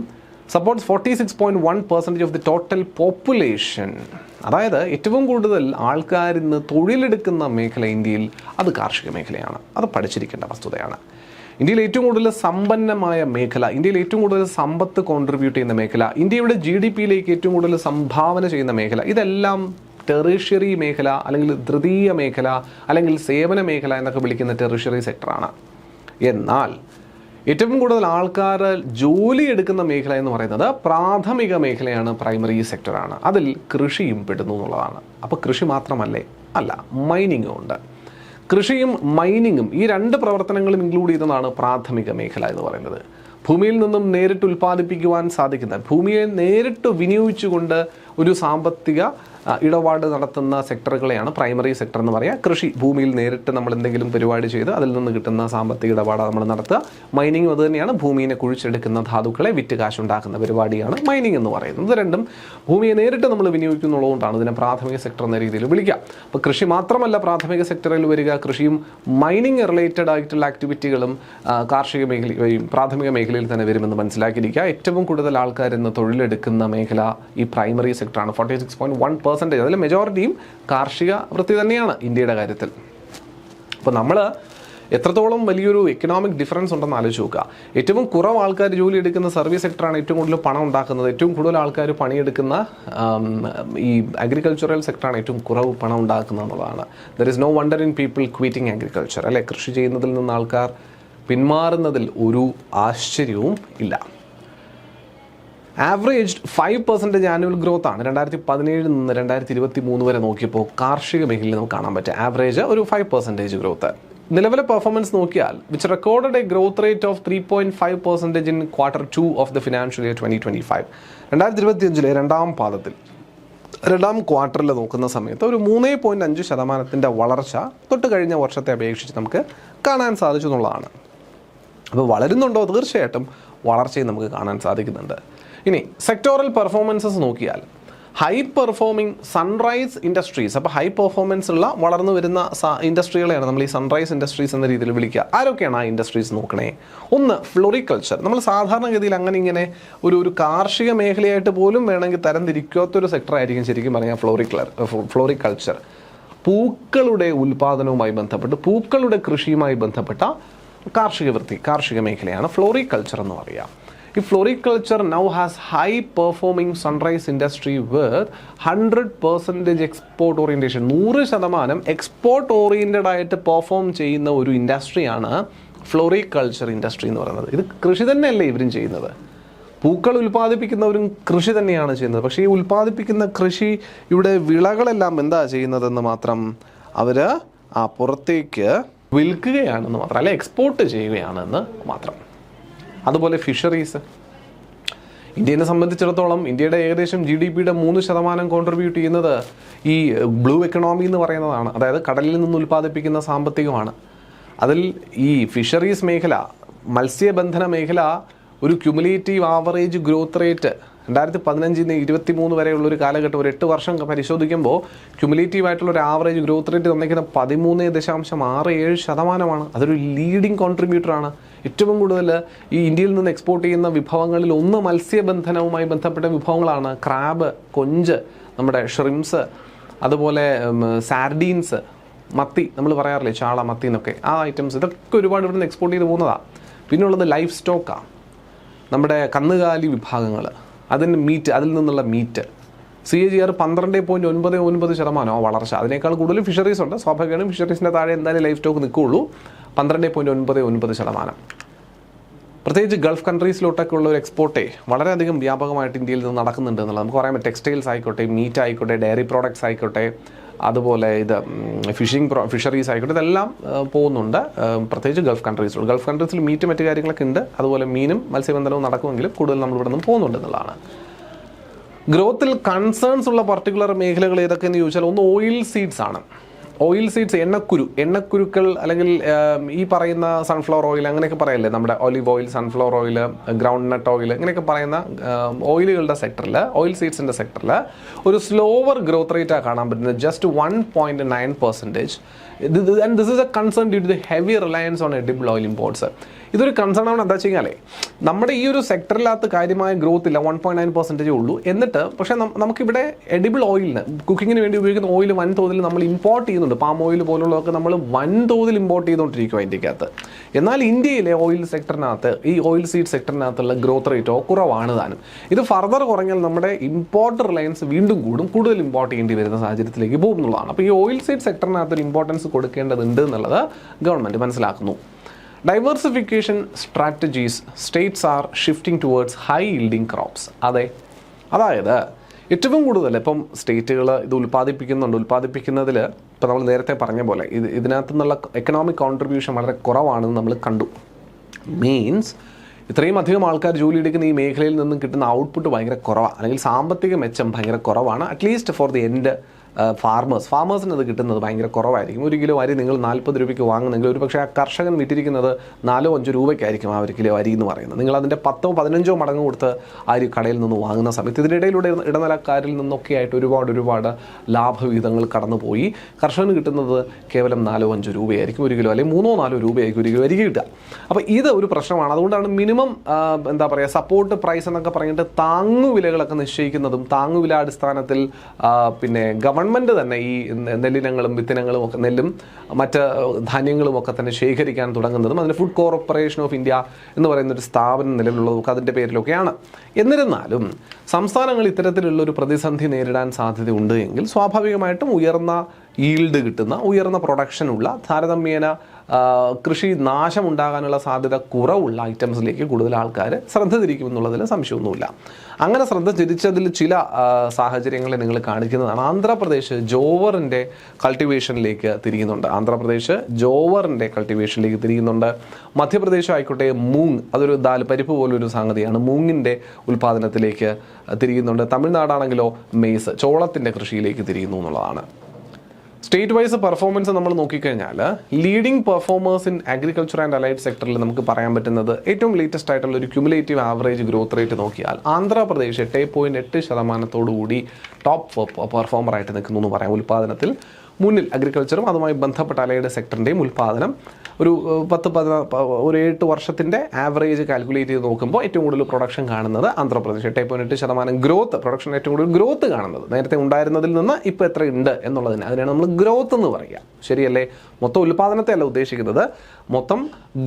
supports 46.1% of the total population. അതായത് ഏറ്റവും കൂടുതൽ ആൾക്കാർ ഇന്ന് തൊഴിലെടുക്കുന്ന മേഖല ഇന്ത്യയിൽ അത് കാർഷിക മേഖലയാണ്. അത് പഠിച്ചിരിക്കേണ്ട വസ്തുതയാണ്. ഇന്ത്യയിൽ ഏറ്റവും കൂടുതൽ സമ്പന്നമായ മേഖല, ഇന്ത്യയിൽ ഏറ്റവും കൂടുതൽ സമ്പത്ത് കോൺട്രിബ്യൂട്ട് ചെയ്യുന്ന മേഖല, ഇന്ത്യയുടെ GDPയിലേക്ക് ഏറ്റവും കൂടുതൽ സംഭാവന ചെയ്യുന്ന മേഖല, ഇതെല്ലാം ടെറിഷ്യറി മേഖല അല്ലെങ്കിൽ തൃതീയ മേഖല അല്ലെങ്കിൽ സേവന മേഖല എന്നൊക്കെ വിളിക്കുന്ന ടെറിഷ്യറി സെക്ടറാണ്. എന്നാൽ ഏറ്റവും കൂടുതൽ ആൾക്കാർ ജോലി എടുക്കുന്ന മേഖല എന്ന് പറയുന്നത് പ്രാഥമിക മേഖലയാണ്, പ്രൈമറി സെക്ടറാണ്. അതിൽ കൃഷിയും പെടുന്നു എന്നുള്ളതാണ്. അപ്പോൾ കൃഷി മാത്രമല്ലേ? അല്ല, മൈനിങ്ങും ഉണ്ട്. കൃഷിയും മൈനിങ്ങും ഈ രണ്ട് പ്രവർത്തനങ്ങളും ഇൻക്ലൂഡ് ചെയ്തതാണ് പ്രാഥമിക മേഖല എന്ന് പറയുന്നത്. ഭൂമിയിൽ നിന്നും നേരിട്ട് ഉൽപ്പാദിപ്പിക്കുവാൻ സാധിക്കുന്ന, ഭൂമിയെ നേരിട്ട് വിനിയോഗിച്ചുകൊണ്ട് ഒരു സാമ്പത്തിക ഇടപാട് നടത്തുന്ന സെക്ടറുകളെയാണ് പ്രൈമറി സെക്ടർ എന്ന് പറയുക. കൃഷി, ഭൂമിയിൽ നേരിട്ട് നമ്മൾ എന്തെങ്കിലും പരിപാടി ചെയ്ത് അതിൽ നിന്ന് കിട്ടുന്ന സാമ്പത്തിക ഇടപാട് നമ്മൾ നടത്തുക. മൈനിങ് അത് തന്നെയാണ്, ഭൂമിയെ കുഴിച്ചെടുക്കുന്ന ധാതുക്കളെ വിറ്റ് കാശുണ്ടാക്കുന്ന പരിപാടിയാണ് മൈനിങ് എന്ന് പറയുന്നത്. ഇത് രണ്ടും ഭൂമിയെ നേരിട്ട് നമ്മൾ വിനിയോഗിക്കുന്നുള്ളതുകൊണ്ടാണ് ഇതിനെ പ്രാഥമിക സെക്ടർ എന്ന രീതിയിൽ വിളിക്കുക. അപ്പോൾ കൃഷി മാത്രമല്ല പ്രാഥമിക സെക്ടറിൽ വരിക, കൃഷിയും മൈനിങ് റിലേറ്റഡ് ആയിട്ടുള്ള ആക്ടിവിറ്റികളും കാർഷിക മേഖലയും പ്രാഥമിക മേഖലയിൽ തന്നെ വരുമെന്ന് മനസ്സിലാക്കിയിരിക്കുക. ഏറ്റവും കൂടുതൽ ആൾക്കാർ ഇന്ന് തൊഴിലെടുക്കുന്ന മേഖല ഈ പ്രൈമറി സെക്ടറാണ്. 46.1%. അതിൽ മെജോറിറ്റിയും കാർഷിക വൃത്തി തന്നെയാണ് ഇന്ത്യയുടെ കാര്യത്തിൽ. അപ്പോൾ നമ്മൾ എത്രത്തോളം വലിയൊരു എക്കണോമിക് ഡിഫറൻസ് ഉണ്ടെന്ന് ആലോചിച്ച് നോക്കുക. ഏറ്റവും കുറവ് ആൾക്കാർ ജോലി എടുക്കുന്ന സർവീസ് സെക്ടറാണ് ഏറ്റവും കൂടുതൽ പണം ഉണ്ടാക്കുന്നത്. ഏറ്റവും കൂടുതൽ ആൾക്കാർ പണിയെടുക്കുന്ന ഈ അഗ്രികൾച്ചറൽ സെക്ടറാണ് ഏറ്റവും കുറവ് പണം ഉണ്ടാക്കുന്നത് എന്നുള്ളതാണ്. There is no wonder in people quitting agriculture, അല്ലെ? കൃഷി ചെയ്യുന്നതിൽ നിന്ന് ആൾക്കാർ പിന്മാറുന്നതിൽ ഒരു ആശ്ചര്യവും ഇല്ല. ആവറേജ് 5% ആനുവൽ ഗ്രോത്ത് ആണ് 2017 നിന്ന് 2023 വരെ നോക്കിയപ്പോൾ കാർഷിക മേഖലയിൽ നമുക്ക് കാണാൻ പറ്റും. ആവറേജ് ഒരു 5% ഗ്രോത്ത്. നിലവിലെ പെർഫോമൻസ് നോക്കിയാൽ which recorded A growth rate of 3.5% in Q2 of the financial year 2025. 2025 രണ്ടാം പാദത്തിൽ രണ്ടാം ക്വാർട്ടറിൽ നോക്കുന്ന സമയത്ത് ഒരു 3.5% വളർച്ച തൊട്ട് കഴിഞ്ഞ വർഷത്തെ അപേക്ഷിച്ച് നമുക്ക് കാണാൻ സാധിച്ചു എന്നുള്ളതാണ്. അപ്പോൾ വളരുന്നുണ്ടോ? തീർച്ചയായിട്ടും വളർച്ചയും നമുക്ക് കാണാൻ സാധിക്കുന്നുണ്ട്. ഇനി സെക്ടോറൽ പെർഫോമൻസസ് നോക്കിയാൽ ഹൈ പെർഫോമിംഗ് സൺറൈസ് ഇൻഡസ്ട്രീസ്, അപ്പോൾ ഹൈ പെർഫോമൻസ് ഉള്ള വളർന്നു വരുന്ന ഇൻഡസ്ട്രികളെയാണ് നമ്മൾ ഈ സൺറൈസ് ഇൻഡസ്ട്രീസ് എന്ന രീതിയിൽ വിളിക്കുക. ആരൊക്കെയാണ് ആ ഇൻഡസ്ട്രീസ് നോക്കണേ? ഒന്ന്, ഫ്ലോറിക്കൾച്ചർ. നമ്മൾ സാധാരണഗതിയിൽ അങ്ങനെ ഇങ്ങനെ ഒരു കാർഷിക മേഖലയായിട്ട് പോലും വേണമെങ്കിൽ തരംതിരിക്കാത്തൊരു സെക്ടറായിരിക്കും ശരിക്കും പറഞ്ഞാൽ ഫ്ലോറിക്കൾച്ചർ. പൂക്കളുടെ ഉൽപ്പാദനവുമായി ബന്ധപ്പെട്ട് പൂക്കളുടെ കൃഷിയുമായി ബന്ധപ്പെട്ട കാർഷിക മേഖലയാണ് ഫ്ലോറിക്കൾച്ചർ എന്ന് പറയുക. ഈ floriculture now has high performing sunrise industry with 100% export orientation. 100% export oriented ആയിട്ട് പെർഫോം ചെയ്യുന്ന ഒരു ഇൻഡസ്ട്രിയാണ് ഫ്ലോറിക്കൾച്ചർ ഇൻഡസ്ട്രി എന്ന് പറയുന്നത്. ഇത് കൃഷി തന്നെയല്ലേ ഇവരും ചെയ്യുന്നത്? പൂക്കൾ ഉൽപ്പാദിപ്പിക്കുന്നവരും കൃഷി തന്നെയാണ് ചെയ്യുന്നത്. പക്ഷേ ഈ ഉൽപ്പാദിപ്പിക്കുന്ന കൃഷിയുടെ വിളകളെല്ലാം എന്താ ചെയ്യുന്നതെന്ന് മാത്രം അവർ പുറത്തേക്ക് വിൽക്കുകയാണെന്ന് മാത്രം, അല്ലെ എക്സ്പോർട്ട് ചെയ്യുകയാണെന്ന് മാത്രം. അതുപോലെ ഫിഷറീസ്. ഇന്ത്യയെ സംബന്ധിച്ചിടത്തോളം ഇന്ത്യയുടെ ഏകദേശം GDPയുടെ 3% കോൺട്രിബ്യൂട്ട് ചെയ്യുന്നത് ഈ ബ്ലൂ എക്കണോമി എന്ന് പറയുന്നതാണ്. അതായത് കടലിൽ നിന്ന് ഉൽപ്പാദിപ്പിക്കുന്ന സാമ്പത്തികമാണ്. അതിൽ ഈ ഫിഷറീസ് മേഖല, മത്സ്യബന്ധന മേഖല ഒരു ക്യുമുലേറ്റീവ് ആവറേജ് ഗ്രോത്ത് റേറ്റ് 2015 നിന്ന് 2023 വരെയുള്ള ഒരു കാലഘട്ടം, ഒരു 8 വർഷം പരിശോധിക്കുമ്പോൾ ക്യുമുലേറ്റീവ് ആയിട്ടുള്ള ഒരു ആവറേജ് ഗ്രോത്ത് റേറ്റ് തന്നിരിക്കുന്ന 13.67%. അതൊരു ലീഡിങ് കോൺട്രിബ്യൂട്ടറാണ്. ഏറ്റവും കൂടുതൽ ഈ ഇന്ത്യയിൽ നിന്ന് എക്സ്പോർട്ട് ചെയ്യുന്ന വിഭവങ്ങളിൽ ഒന്ന് മത്സ്യബന്ധനവുമായി ബന്ധപ്പെട്ട വിഭവങ്ങളാണ്. ക്രാബ്, കൊഞ്ച്, നമ്മുടെ ഷ്രിംസ്, അതുപോലെ സാർഡീൻസ്, മത്തി, നമ്മൾ പറയാറില്ലേ ചാള, മത്തി എന്നൊക്കെ, ആ ഐറ്റംസ് ഇതൊക്കെ ഒരുപാട് ഇവിടുന്ന് എക്സ്പോർട്ട് ചെയ്ത് പോകുന്നതാണ്. പിന്നുള്ളത് ലൈഫ് സ്റ്റോക്കാണ്, നമ്മുടെ കന്നുകാലി വിഭാഗങ്ങൾ, അതിന് മീറ്റ്, അതിൽ നിന്നുള്ള മീറ്റ്. CAGR 12.99% വളർച്ച. അതിനേക്കാൾ കൂടുതൽ ഫിഷറീസ് ഉണ്ട്. സ്വാഭാവികമായും ഫിഷറീസിൻ്റെ താഴെ എന്തായാലും ലൈഫ് സ്റ്റോക്ക് നിൽക്കുകയുള്ളൂ. 12.99%. പ്രത്യേകിച്ച് ഗൾഫ് കൺട്രീസിലോട്ടൊക്കെ ഉള്ള ഒരു എക്സ്പോർട്ടേ വളരെയധികം വ്യാപകമായിട്ട് ഇന്ത്യയിൽ നിന്ന് നടക്കുന്നുണ്ട് എന്നുള്ളത് നമുക്ക് പറയാൻ പറ്റും. ടെക്സ്റ്റൈൽസ് ആയിക്കോട്ടെ, മീറ്റ് ആയിക്കോട്ടെ, ഡയറി പ്രോഡക്ട്സ് ആയിക്കോട്ടെ, അതുപോലെ ഇത് ഫിഷറീസ് ആയിക്കോട്ടെ, ഇതെല്ലാം പോകുന്നുണ്ട്. പ്രത്യേകിച്ച് ഗൾഫ് കൺട്രീസിൽ മീറ്റ് മറ്റു കാര്യങ്ങളൊക്കെ ഉണ്ട്. അതുപോലെ മീനും മത്സ്യബന്ധനവും നടക്കുമെങ്കിലും കൂടുതൽ നമ്മൾ ഇവിടെ നിന്ന് പോകുന്നുണ്ട് എന്നുള്ളതാണ്. ഗ്രോത്തിൽ കൺസേൺസ് ഉള്ള പർട്ടിക്കുലർ മേഖലകൾ ഏതൊക്കെയെന്ന് ചോദിച്ചാൽ ഒന്ന് ഓയിൽ സീഡ്സ് ആണ്. ഓയിൽ സീഡ്സ്, എണ്ണക്കുരുക്കൾ, അല്ലെങ്കിൽ ഈ പറയുന്ന സൺഫ്ലവർ ഓയിൽ അങ്ങനെയൊക്കെ പറയല്ലേ, നമ്മുടെ olive oil, sunflower oil, groundnut oil, ഇങ്ങനെയൊക്കെ പറയുന്ന ഓയിലുകളുടെ സെക്ടറിൽ, ഓയിൽ സീഡ്സിൻ്റെ സെക്ടറിൽ ഒരു സ്ലോവർ ഗ്രോത്ത് റേറ്റാണ് കാണാൻ പറ്റുന്നത്. Just 1.9%. And this is a concern due to the heavy reliance on edible oil imports. ഇതൊരു കൺസേൺ ആണ്. എന്താ വെച്ച് കഴിഞ്ഞാൽ നമ്മുടെ ഈ ഒരു സെക്ടറിനകത്ത് കാര്യമായ ഗ്രോത്ത് ഇല്ല, 1.9% ഉള്ളൂ. എന്നിട്ട് പക്ഷേ നമുക്കിവിടെ എഡിബിൾ ഓയിലിന് കുക്കിങ്ങിന് വേണ്ടി ഉപയോഗിക്കുന്ന ഓയിൽ വൻതോതിൽ നമ്മൾ ഇമ്പോർട്ട് ചെയ്യുന്നുണ്ട്. പാം ഓയിൽ പോലുള്ളതൊക്കെ നമ്മൾ വൻതോതിൽ ഇമ്പോർട്ട് ചെയ്തുകൊണ്ടിരിക്കും ഇന്ത്യക്കകത്ത്. എന്നാൽ ഇന്ത്യയിലെ ഓയിൽ സെക്ടറിനകത്ത്, ഈ ഓയിൽ സീഡ് സെക്ടറിനകത്തുള്ള ഗ്രോത്ത് റേറ്റോ കുറവാണ് താനും. ഇത് ഫർദർ കുറഞ്ഞാൽ നമ്മുടെ ഇമ്പോർട്ട് റിലയൻസ് വീണ്ടും കൂടും, കൂടുതൽ ഇമ്പോർട്ട് ചെയ്യേണ്ടി വരുന്ന സാഹചര്യത്തിലേക്ക് പോകും എന്നുള്ളതാണ്. അപ്പോൾ ഈ ഓയിൽ സീഡ് സെക്ടറിനകത്ത് ഒരു ഇമ്പോർട്ടൻസ് കൊടുക്കേണ്ടതുണ്ട് എന്നുള്ളത് ഗവൺമെൻറ് മനസ്സിലാക്കുന്നു. Diversification strategies States R shifting towards high yielding crops. അതെ, അതായത് ഏറ്റവും കൂടുതൽ ഇപ്പം സ്റ്റേറ്റുകൾ ഇത് ഉൽപ്പാദിപ്പിക്കുന്നതിൽ ഇപ്പം നമ്മൾ നേരത്തെ പറഞ്ഞ പോലെ ഇതിനകത്തു നിന്നുള്ള എക്കണോമിക് കോൺട്രിബ്യൂഷൻ വളരെ കുറവാണെന്ന് നമ്മൾ കണ്ടു. മീൻസ് ഇത്രയും അധികം ആൾക്കാർ ജോലി എടുക്കുന്ന ഈ മേഖലയിൽ നിന്നും കിട്ടുന്ന ഔട്ട്പുട്ട് ഭയങ്കര കുറവാണ്, അല്ലെങ്കിൽ സാമ്പത്തിക മെച്ചം ഭയങ്കര കുറവാണ്. അറ്റ്ലീസ്റ്റ് ഫോർ ദി എൻഡ് ഫാർമേഴ്സിന് അത് കിട്ടുന്നത് ഭയങ്കര കുറവായിരിക്കും. 1 കിലോ അരി നിങ്ങൾ 40 രൂപയ്ക്ക് വാങ്ങുന്നെങ്കിൽ ഒരു പക്ഷേ ആ കർഷകൻ വിറ്റിരിക്കുന്നത് 4-5 രൂപയ്ക്കായിരിക്കും ആ 1 കിലോ അരി എന്ന് പറയുന്നത്. നിങ്ങൾ അതിൻ്റെ 10-15 മടങ്ങ് കൊടുത്ത് അരി കടയിൽ നിന്ന് വാങ്ങുന്ന സമയത്ത് ഇതിനിടയിലൂടെ ഇടനിലക്കാരിൽ നിന്നൊക്കെ ആയിട്ട് ഒരുപാട് ലാഭവിഹിതങ്ങൾ കടന്നുപോയി കർഷകന് കിട്ടുന്നത് കേവലം 4-5 രൂപയായിരിക്കും 1 കിലോ, അല്ലെങ്കിൽ 3-4 രൂപയായിരിക്കും 1 കിലോ അരി കിട്ടുക. അപ്പോൾ ഇത് ഒരു പ്രശ്നമാണ്. അതുകൊണ്ടാണ് മിനിമം സപ്പോർട്ട് പ്രൈസ് എന്നൊക്കെ പറഞ്ഞിട്ട് താങ്ങുവിലകളൊക്കെ നിശ്ചയിക്കുന്നതും താങ്ങുവില അടിസ്ഥാനത്തിൽ പിന്നെ ഗവൺമെൻറ് തന്നെ ഈ നെല്ലിനങ്ങളും വിത്തിനങ്ങളും ഒക്കെ, നെല്ലും മറ്റ് ധാന്യങ്ങളും ഒക്കെ തന്നെ ശേഖരിക്കാൻ തുടങ്ങുന്നതും അതിന് ഫുഡ് കോർപ്പറേഷൻ ഓഫ് ഇന്ത്യ എന്ന് പറയുന്ന ഒരു സ്ഥാപനം നിലവിലുള്ളതൊക്കെ അതിൻ്റെ പേരിലൊക്കെയാണ്. എന്നിരുന്നാലും സംസ്ഥാനങ്ങൾ ഇത്തരത്തിലുള്ളൊരു പ്രതിസന്ധി നേരിടാൻ സാധ്യതയുണ്ട് എങ്കിൽ സ്വാഭാവികമായിട്ടും ഉയർന്ന ഈൽഡ് കിട്ടുന്ന, ഉയർന്ന പ്രൊഡക്ഷനുള്ള, താരതമ്യേന കൃഷി നാശമുണ്ടാകാനുള്ള സാധ്യത കുറവുള്ള ഐറ്റംസിലേക്ക് കൂടുതൽ ആൾക്കാർ ശ്രദ്ധ തിരിക്കുമെന്നുള്ളതിൽ സംശയമൊന്നുമില്ല. അങ്ങനെ ശ്രദ്ധ തിരിച്ചതിൽ ചില സാഹചര്യങ്ങളെ നിങ്ങൾ കാണിക്കുന്നതാണ്. ആന്ധ്രാപ്രദേശ് ജോവറിൻ്റെ കൾട്ടിവേഷനിലേക്ക് തിരിയുന്നുണ്ട്. മധ്യപ്രദേശ് ആയിക്കോട്ടെ മൂങ്, അതൊരു പരിപ്പ് പോലൊരു സംഗതിയാണ്, മൂങ്ങിൻ്റെ ഉൽപ്പാദനത്തിലേക്ക് തിരിയുന്നുണ്ട്. തമിഴ്നാടാണെങ്കിലോ മെയ്സ്, ചോളത്തിൻ്റെ കൃഷിയിലേക്ക് തിരിയുന്നു എന്നുള്ളതാണ്. സ്റ്റേറ്റ് വൈസ് പെർഫോമൻസ് നമ്മൾ നോക്കിക്കഴിഞ്ഞാൽ leading performers in agriculture and allied സെക്ടറിൽ നമുക്ക് പറയാൻ പറ്റുന്നത് ഏറ്റവും ലേറ്റസ്റ്റ് ആയിട്ടുള്ള ഒരു ക്യുമുലേറ്റീവ് ആവറേജ് ഗ്രോത്ത് റേറ്റ് നോക്കിയാൽ ആന്ധ്രാപ്രദേശ് 8.8% ടോപ്പ് പെർഫോമറായിട്ട് നിൽക്കുന്നു എന്ന് പറയാം. ഉൽപ്പാദനത്തിൽ മുന്നിൽ അഗ്രികൾച്ചറും അതുമായി ബന്ധപ്പെട്ട അലൈഡ് സെക്ടറിൻ്റെയും ഉൽപ്പാദനം ഒരു 8 വർഷത്തിൻ്റെ ആവറേജ് കാൽക്കുലേറ്റ് ചെയ്ത് നോക്കുമ്പോൾ ഏറ്റവും കൂടുതൽ പ്രൊഡക്ഷൻ കാണുന്നത് ആന്ധ്രാപ്രദേശ്. 8.8% ഗ്രോത്ത്, പ്രൊഡക്ഷൻ ഏറ്റവും കൂടുതൽ ഗ്രോത്ത് കാണുന്നത് നേരത്തെ ഉണ്ടായിരുന്നതിൽ നിന്ന് ഇപ്പോൾ എത്ര ഉണ്ട് അതിനാണ് നമ്മൾ ഗ്രോത്ത് എന്ന് പറയുക. ശരിയല്ലേ? മൊത്തം ഉൽപ്പാദനത്തെ അല്ല ഉദ്ദേശിക്കുന്നത്, മൊത്തം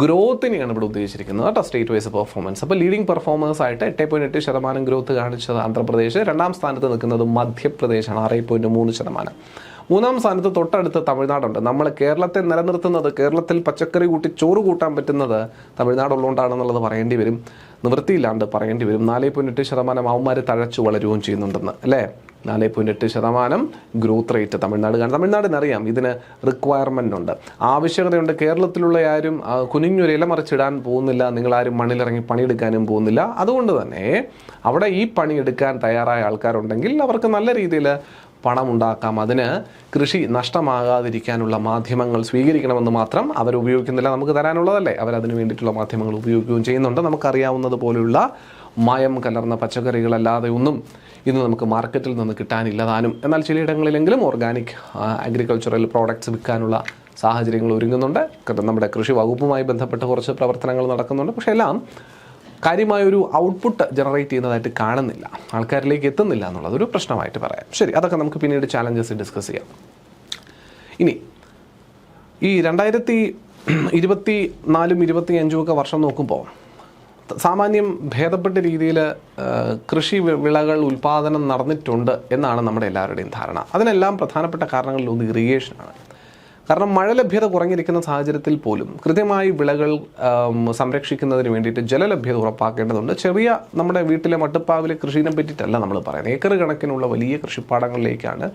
ഗ്രോത്തിനെയാണ് ഇവിടെ ഉദ്ദേശിച്ചിരിക്കുന്നത് കേട്ടോ, സ്റ്റേറ്റ് വൈസ് പെർഫോമൻസ്. അപ്പോൾ ലീഡിംഗ് പെർഫോമേഴ്സ് ആയിട്ട് 8.8% ഗ്രോത്ത് കാണിച്ചത് ആന്ധ്രാപ്രദേശ്. 2ാം സ്ഥാനത്ത് നിൽക്കുന്നത് മധ്യപ്രദേശാണ്, 6.3%. 3ാം സ്ഥാനത്ത് തൊട്ടടുത്ത് തമിഴ്നാടുണ്ട്. നമ്മൾ കേരളത്തെ നിലനിർത്തുന്നത്, കേരളത്തിൽ പച്ചക്കറി കൂട്ടി ചോറ് കൂട്ടാൻ പറ്റുന്നത് തമിഴ്നാടുള്ളതുകൊണ്ടാണെന്നുള്ളത് പറയേണ്ടി വരും, നിവൃത്തിയില്ലാണ്ട് പറയേണ്ടി വരും. 4.8% അവന്മാർ തഴച്ചു വളരുകയും ചെയ്യുന്നുണ്ടെന്ന്, അല്ലേ? 4.8% ഗ്രോത്ത് റേറ്റ് തമിഴ്നാടിനറിയാം ഇതിന് റിക്വയർമെൻ്റ് ഉണ്ട്, ആവശ്യകതയുണ്ട്. കേരളത്തിലുള്ള ആരും കുനിഞ്ഞൊരു ഇല മറിച്ചിടാൻ പോകുന്നില്ല, നിങ്ങളാരും മണ്ണിലിറങ്ങി പണിയെടുക്കാനും പോകുന്നില്ല. അതുകൊണ്ട് തന്നെ അവിടെ ഈ പണിയെടുക്കാൻ തയ്യാറായ ആൾക്കാരുണ്ടെങ്കിൽ അവർക്ക് നല്ല രീതിയിൽ പണമുണ്ടാക്കാം. അതിന് കൃഷി നഷ്ടമാകാതിരിക്കാനുള്ള മാധ്യമങ്ങൾ സ്വീകരിക്കണമെന്ന് മാത്രം അവർ ഉപയോഗിക്കുന്നില്ല, നമുക്ക് തരാനുള്ളതല്ലേ, അവരതിന് വേണ്ടിയിട്ടുള്ള മാധ്യമങ്ങൾ ഉപയോഗിക്കുകയും ചെയ്യുന്നുണ്ട്. നമുക്കറിയാവുന്നത് പോലെയുള്ള മായം കലർന്ന പച്ചക്കറികളല്ലാതെ ഒന്നും ഇന്ന് നമുക്ക് മാർക്കറ്റിൽ നിന്ന് കിട്ടാനില്ല താനും. എന്നാൽ ചിലയിടങ്ങളിലെങ്കിലും ഓർഗാനിക് അഗ്രികൾച്ചറൽ പ്രോഡക്ട്സ് വിൽക്കാനുള്ള സാഹചര്യങ്ങൾ ഒരുങ്ങുന്നുണ്ട്. നമ്മുടെ കൃഷി വകുപ്പുമായി ബന്ധപ്പെട്ട കുറച്ച് പ്രവർത്തനങ്ങൾ നടക്കുന്നുണ്ട്. പക്ഷേ എല്ലാം കാര്യമായൊരു ഔട്ട്പുട്ട് ജനറേറ്റ് ചെയ്യുന്നതായിട്ട് കാണുന്നില്ല, ആൾക്കാരിലേക്ക് എത്തുന്നില്ല എന്നുള്ളതൊരു പ്രശ്നമായിട്ട് പറയാം. ശരി, അതൊക്കെ നമുക്ക് പിന്നീട് ചാലഞ്ചസ് ഡിസ്കസ് ചെയ്യാം. ഇനി ഈ 2024-25 വർഷം നോക്കുമ്പോൾ സാമാന്യം ഭേദപ്പെട്ട രീതിയിൽ കൃഷി വിളകൾ ഉൽപ്പാദനം നടന്നിട്ടുണ്ട് എന്നാണ് നമ്മുടെ എല്ലാവരുടെയും ധാരണ. അതിനെല്ലാം പ്രധാനപ്പെട്ട കാരണങ്ങളിലൊന്ന് ഇറിഗേഷനാണ്. കാരണം മഴ ലഭ്യത കുറഞ്ഞിരിക്കുന്ന സാഹചര്യത്തിൽ പോലും കൃത്യമായി വിളകൾ സംരക്ഷിക്കുന്നതിന് വേണ്ടിയിട്ട് ജലലഭ്യത ഉറപ്പാക്കേണ്ടതുണ്ട്. ചെറിയ നമ്മുടെ വീട്ടിലെ മട്ടുപ്പാവിലെ കൃഷിയെ പറ്റിയിട്ടല്ല നമ്മൾ പറയുന്നത്, ഏക്കർ കണക്കിനുള്ള വലിയ കൃഷിപ്പാടങ്ങളിലേക്കാണ്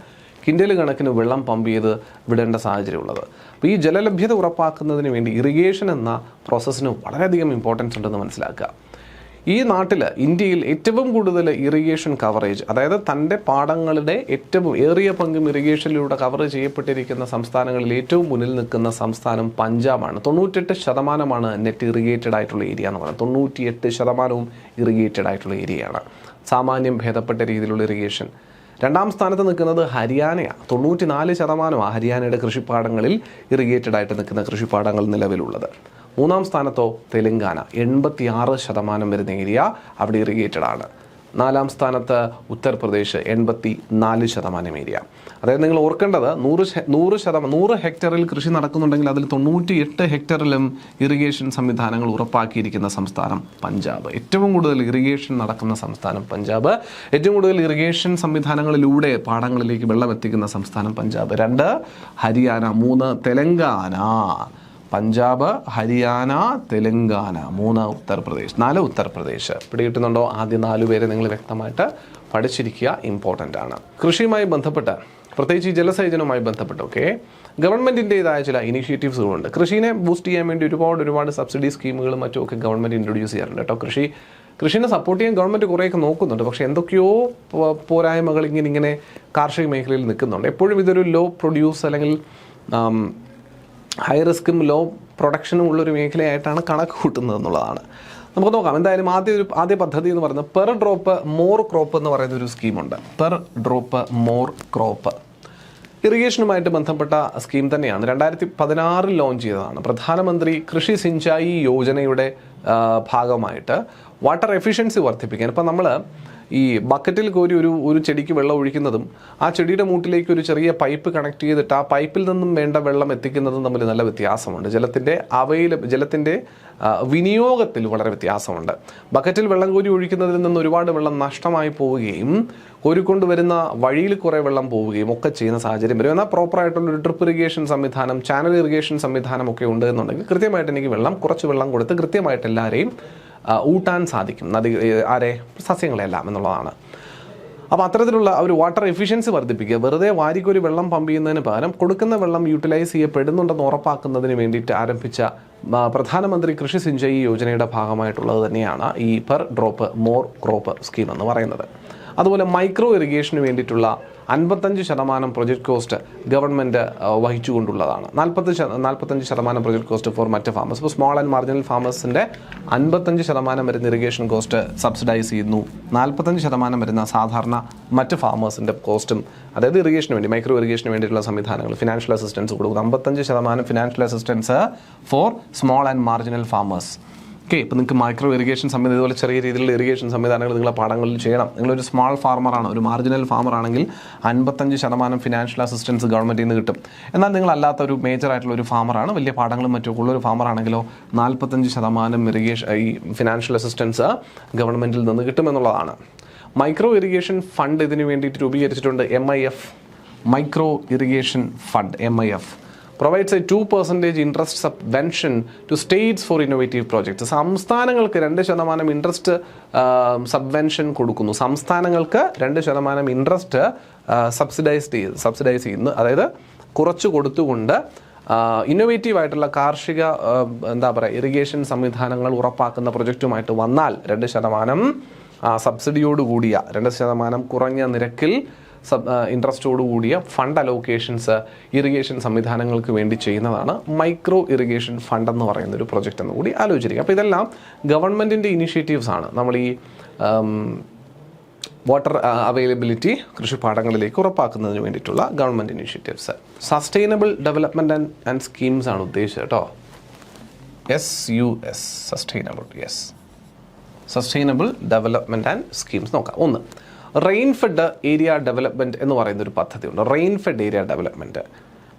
കിൻഡൽ കണക്കിന് വെള്ളം പമ്പ് ചെയ്ത് വിടേണ്ട സാഹചര്യമുള്ളത്. അപ്പോൾ ഈ ജലലഭ്യത ഉറപ്പാക്കുന്നതിന് വേണ്ടി ഇറിഗേഷൻ എന്ന പ്രോസസ്സിന് വളരെയധികം ഇമ്പോർട്ടൻസ് ഉണ്ടെന്ന് മനസ്സിലാക്കുക. ഈ നാട്ടിൽ ഇന്ത്യയിൽ ഏറ്റവും കൂടുതൽ ഇറിഗേഷൻ കവറേജ്, അതായത് തൻ്റെ പാടങ്ങളുടെ ഏറ്റവും ഏറിയ പങ്കും ഇറിഗേഷനിലൂടെ കവർ ചെയ്യപ്പെട്ടിരിക്കുന്ന സംസ്ഥാനങ്ങളിൽ ഏറ്റവും മുന്നിൽ നിൽക്കുന്ന സംസ്ഥാനം പഞ്ചാബാണ്. 98% നെറ്റ് ഇറിഗേറ്റഡ് ആയിട്ടുള്ള ഏരിയ എന്ന് പറയുന്നത്. 98% ഇറിഗേറ്റഡ് ആയിട്ടുള്ള ഏരിയയാണ്, സാമാന്യം ഭേദപ്പെട്ട രീതിയിലുള്ള ഇറിഗേഷൻ. 2ാം സ്ഥാനത്ത് നിൽക്കുന്നത് ഹരിയാനയാണ്. 94% ഹരിയാനയുടെ കൃഷിപ്പാടങ്ങളിൽ ഇറിഗേറ്റഡ് ആയിട്ട് നിൽക്കുന്ന കൃഷിപ്പാടങ്ങൾ നിലവിലുള്ളത്. മൂന്നാം സ്ഥാനത്തോ തെലങ്കാന 86% വരുന്ന ഏരിയ അവിടെ ഇറിഗേറ്റഡ് ആണ്. നാലാം സ്ഥാനത്ത് ഉത്തർപ്രദേശ് 84% ഏരിയ. അതായത് നിങ്ങൾ ഓർക്കേണ്ടത് 100 ഹെക്ടറിൽ കൃഷി നടക്കുന്നുണ്ടെങ്കിൽ അതിൽ 98 ഹെക്ടറിലും ഇറിഗേഷൻ സംവിധാനങ്ങൾ ഉറപ്പാക്കിയിരിക്കുന്ന സംസ്ഥാനം പഞ്ചാബ്. ഏറ്റവും കൂടുതൽ ഇറിഗേഷൻ നടക്കുന്ന സംസ്ഥാനം പഞ്ചാബ്. ഏറ്റവും കൂടുതൽ ഇറിഗേഷൻ സംവിധാനങ്ങളിലൂടെ പാടങ്ങളിലേക്ക് വെള്ളം എത്തിക്കുന്ന സംസ്ഥാനം പഞ്ചാബ്. 2 ഹരിയാന, 3 തെലങ്കാന. പഞ്ചാബ്, ഹരിയാന, തെലങ്കാന, 3 ഉത്തർപ്രദേശ്, 4 ഉത്തർപ്രദേശ്. പിടികിട്ടുന്നുണ്ടോ? ആദ്യ 4 പേരെ നിങ്ങൾ വ്യക്തമായിട്ട് പഠിച്ചിരിക്കുക, ഇമ്പോർട്ടൻ്റ് ആണ്. കൃഷിയുമായി ബന്ധപ്പെട്ട്, പ്രത്യേകിച്ച് ഈ ജലസേചനവുമായി ബന്ധപ്പെട്ട് ഗവൺമെൻറ്റിൻ്റെതായ ചില ഇനീഷ്യേറ്റീവ്സുകളുണ്ട്. കൃഷിയെ ബൂസ്റ്റ് ചെയ്യാൻ വേണ്ടി ഒരുപാട് സബ്സിഡി സ്കീമുകളും മറ്റുമൊക്കെ ഗവൺമെൻറ് ഇൻട്രൊഡ്യൂസ് ചെയ്യാറുണ്ട് കേട്ടോ. കൃഷിനെ സപ്പോർട്ട് ചെയ്യാൻ ഗവൺമെൻറ് കുറേയൊക്കെ നോക്കുന്നുണ്ട്. പക്ഷേ എന്തൊക്കെയോ പോരായ്മകൾ ഇങ്ങനെ കാർഷിക മേഖലയിൽ നിൽക്കുന്നുണ്ട്. എപ്പോഴും ഇതൊരു ലോ പ്രൊഡ്യൂസ് അല്ലെങ്കിൽ ഹൈ റിസ്ക്കും ലോ പ്രൊഡക്ഷനും ഉള്ളൊരു മേഖലയായിട്ടാണ് കണക്ക് കൂട്ടുന്നത് എന്നുള്ളതാണ്. നമുക്ക് നോക്കാം. എന്തായാലും ആദ്യ പദ്ധതി എന്ന് പറയുന്നത് പെർ ഡ്രോപ്പ് മോർ ക്രോപ്പ് എന്ന് പറയുന്ന ഒരു സ്കീമുണ്ട്. പെർ ഡ്രോപ്പ് മോർ ക്രോപ്പ് ഇറിഗേഷനുമായിട്ട് ബന്ധപ്പെട്ട സ്കീം തന്നെയാണ്. 2016 ലോഞ്ച് ചെയ്തതാണ്. പ്രധാനമന്ത്രി കൃഷി സിഞ്ചായി യോജനയുടെ ഭാഗമായിട്ട് വാട്ടർ എഫിഷ്യൻസി വർദ്ധിപ്പിക്കാൻ. ഇപ്പം നമ്മൾ ഈ ബക്കറ്റിൽ കോരി ഒരു ചെടിക്ക് വെള്ളം ഒഴിക്കുന്നതും ആ ചെടിയുടെ മൂട്ടിലേക്ക് ഒരു ചെറിയ പൈപ്പ് കണക്ട് ചെയ്തിട്ട് ആ പൈപ്പിൽ നിന്നും വേണ്ട വെള്ളം എത്തിക്കുന്നതും തമ്മിൽ നല്ല വ്യത്യാസമുണ്ട്. ജലത്തിൻ്റെ വിനിയോഗത്തിൽ വളരെ വ്യത്യാസമുണ്ട്. ബക്കറ്റിൽ വെള്ളം കോരി ഒഴിക്കുന്നതിൽ നിന്ന് ഒരുപാട് വെള്ളം നഷ്ടമായി പോവുകയും കോരിക്കൊണ്ട് വരുന്ന വഴിയിൽ കുറേ വെള്ളം പോവുകയും ഒക്കെ ചെയ്യുന്ന സാഹചര്യം വരും. എന്നാൽ പ്രോപ്പറായിട്ടുള്ളൊരു ഡ്രിപ്പ് ഇറിഗേഷൻ സംവിധാനം, ചാനൽ ഇറിഗേഷൻ സംവിധാനം ഒക്കെ ഉണ്ട് എന്നുണ്ടെങ്കിൽ കൃത്യമായിട്ട് എനിക്ക് കുറച്ച് വെള്ളം കൊടുത്ത് കൃത്യമായിട്ട് എല്ലാവരെയും ഊട്ടാൻ സാധിക്കും, സസ്യങ്ങളെല്ലാം എന്നുള്ളതാണ്. അപ്പോൾ അത്തരത്തിലുള്ള ഒരു വാട്ടർ എഫിഷ്യൻസി വർദ്ധിപ്പിക്കുക, വെറുതെ വാരിക്കൊരു വെള്ളം പമ്പ് ചെയ്യുന്നതിന് പകരം കൊടുക്കുന്ന വെള്ളം യൂട്ടിലൈസ് ചെയ്യപ്പെടുന്നുണ്ടെന്ന് ഉറപ്പാക്കുന്നതിന് വേണ്ടിയിട്ട് ആരംഭിച്ച പ്രധാനമന്ത്രി കൃഷി സിഞ്ചായി യോജനയുടെ ഭാഗമായിട്ടുള്ളത് തന്നെയാണ് ഈ per drop more crop scheme എന്ന് പറയുന്നത്. അതുപോലെ മൈക്രോ ഇറിഗേഷന് വേണ്ടിയിട്ടുള്ള 55% പ്രൊജക്ട് കോസ്റ്റ് ഗവൺമെൻറ് വഹിച്ചുകൊണ്ടുള്ളതാണ്. 45% പ്രൊജക്ട് കോസ്റ്റ് ഫോർ മറ്റ് ഫാമേഴ്സ്. ഇപ്പോൾ സ്മോൾ ആൻഡ് മാർജിനൽ ഫാമേഴ്സിൻ്റെ 55% വരുന്ന ഇറിഗേഷൻ കോസ്റ്റ് സബ്സിഡൈസ് ചെയ്യുന്നു. 45% വരുന്ന സാധാരണ മറ്റ് ഫാമേഴ്സിൻ്റെ കോസ്റ്റും, അതായത് ഇറിഗേഷന് വേണ്ടി, മൈക്രോ ഇറിഗേഷന് വേണ്ടിയിട്ടുള്ള സംവിധാനങ്ങൾ, ഫിനാൻഷ്യൽ അസിസ്റ്റൻസ് കൊടുക്കുന്നു. 55% financial assistance for small and marginal farmers. ഇപ്പോൾ നിങ്ങൾക്ക് മൈക്രോ ഇറിഗേഷൻ സംവിധാനം, ഇതുപോലെ ചെറിയ രീതിയിലുള്ള ഇറിഗേഷൻ സംവിധാനങ്ങൾ നിങ്ങളെ പാടങ്ങളിൽ ചെയ്യണം. നിങ്ങളൊരു സ്മാൾ ഫാർമറാണ്, ഒരു മാർജിനൽ ഫാമർ ആണെങ്കിൽ 55% ഫിനാൻഷ്യൽ അസിസ്റ്റൻസ് ഗവൺമെൻറ്റിൽ നിന്ന് കിട്ടും. എന്നാൽ നിങ്ങളല്ലാത്ത ഒരു മേജറായിട്ടുള്ള ഒരു ഫാമറാണ്, വലിയ പാടങ്ങളും മറ്റൊക്കെ ഉള്ളൊരു ഫാമറാണെങ്കിലോ 45% ഇറിഗേഷൻ ഈ ഫിനാൻഷ്യൽ അസിസ്റ്റൻസ് ഗവൺമെൻറ്റിൽ നിന്ന് കിട്ടുമെന്നുള്ളതാണ്. മൈക്രോ ഇറിഗേഷൻ ഫണ്ട് ഇതിന് വേണ്ടിയിട്ട് രൂപീകരിച്ചിട്ടുണ്ട്. MIF, micro irrigation fund, MIF provides a 2% interest subvention to states for innovative projects. സംസ്ഥാനങ്ങൾക്ക് 2% ഇൻട്രസ്റ്റ് സബ്വെൻഷൻ കൊടുക്കുന്നു. സംസ്ഥാനങ്ങൾക്ക് 2% ഇൻട്രസ്റ്റ് സബ്സിഡൈസ് ചെയ്യുന്നു. അതായത് കുറച്ച് കൊടുത്തുകൊണ്ട് ഇന്നോവേറ്റീവ് ആയിട്ടുള്ള കാർഷിക ഇറിഗേഷൻ സംവിധാനങ്ങൾ ഉറപ്പാക്കുന്ന പ്രൊജക്റ്റുമായിട്ട് വന്നാൽ 2% സബ്സിഡിയോടുകൂടിയ 2% കുറഞ്ഞ നിരക്കിൽ ഇൻട്രസ്റ്റോടുകൂടിയ ഫണ്ട് അലോക്കേഷൻസ് ഇറിഗേഷൻ സംവിധാനങ്ങൾക്ക് വേണ്ടി ചെയ്യുന്നതാണ് മൈക്രോ ഇറിഗേഷൻ ഫണ്ട് എന്ന് പറയുന്ന ഒരു പ്രൊജക്റ്റ് എന്ന് കൂടി ആലോചിച്ചിരിക്കുക. അപ്പോൾ ഇതെല്ലാം ഗവൺമെൻറ്റിൻ്റെ ഇനീഷ്യേറ്റീവ്സ് ആണ്. നമ്മൾ ഈ വാട്ടർ അവൈലബിലിറ്റി കൃഷിപ്പാടങ്ങളിലേക്ക് ഉറപ്പാക്കുന്നതിന് വേണ്ടിയിട്ടുള്ള government initiatives. Sustainable development and schemes ആണ് ഉദ്ദേശിച്ചത് കേട്ടോ. SUS, sustainable development and schemes. നോക്കാം. 1, റെയിൻ ഫെഡ് ഏരിയ ഡെവലപ്മെൻറ്റ് എന്ന് പറയുന്ന ഒരു പദ്ധതിയുണ്ട്. Rain fed area development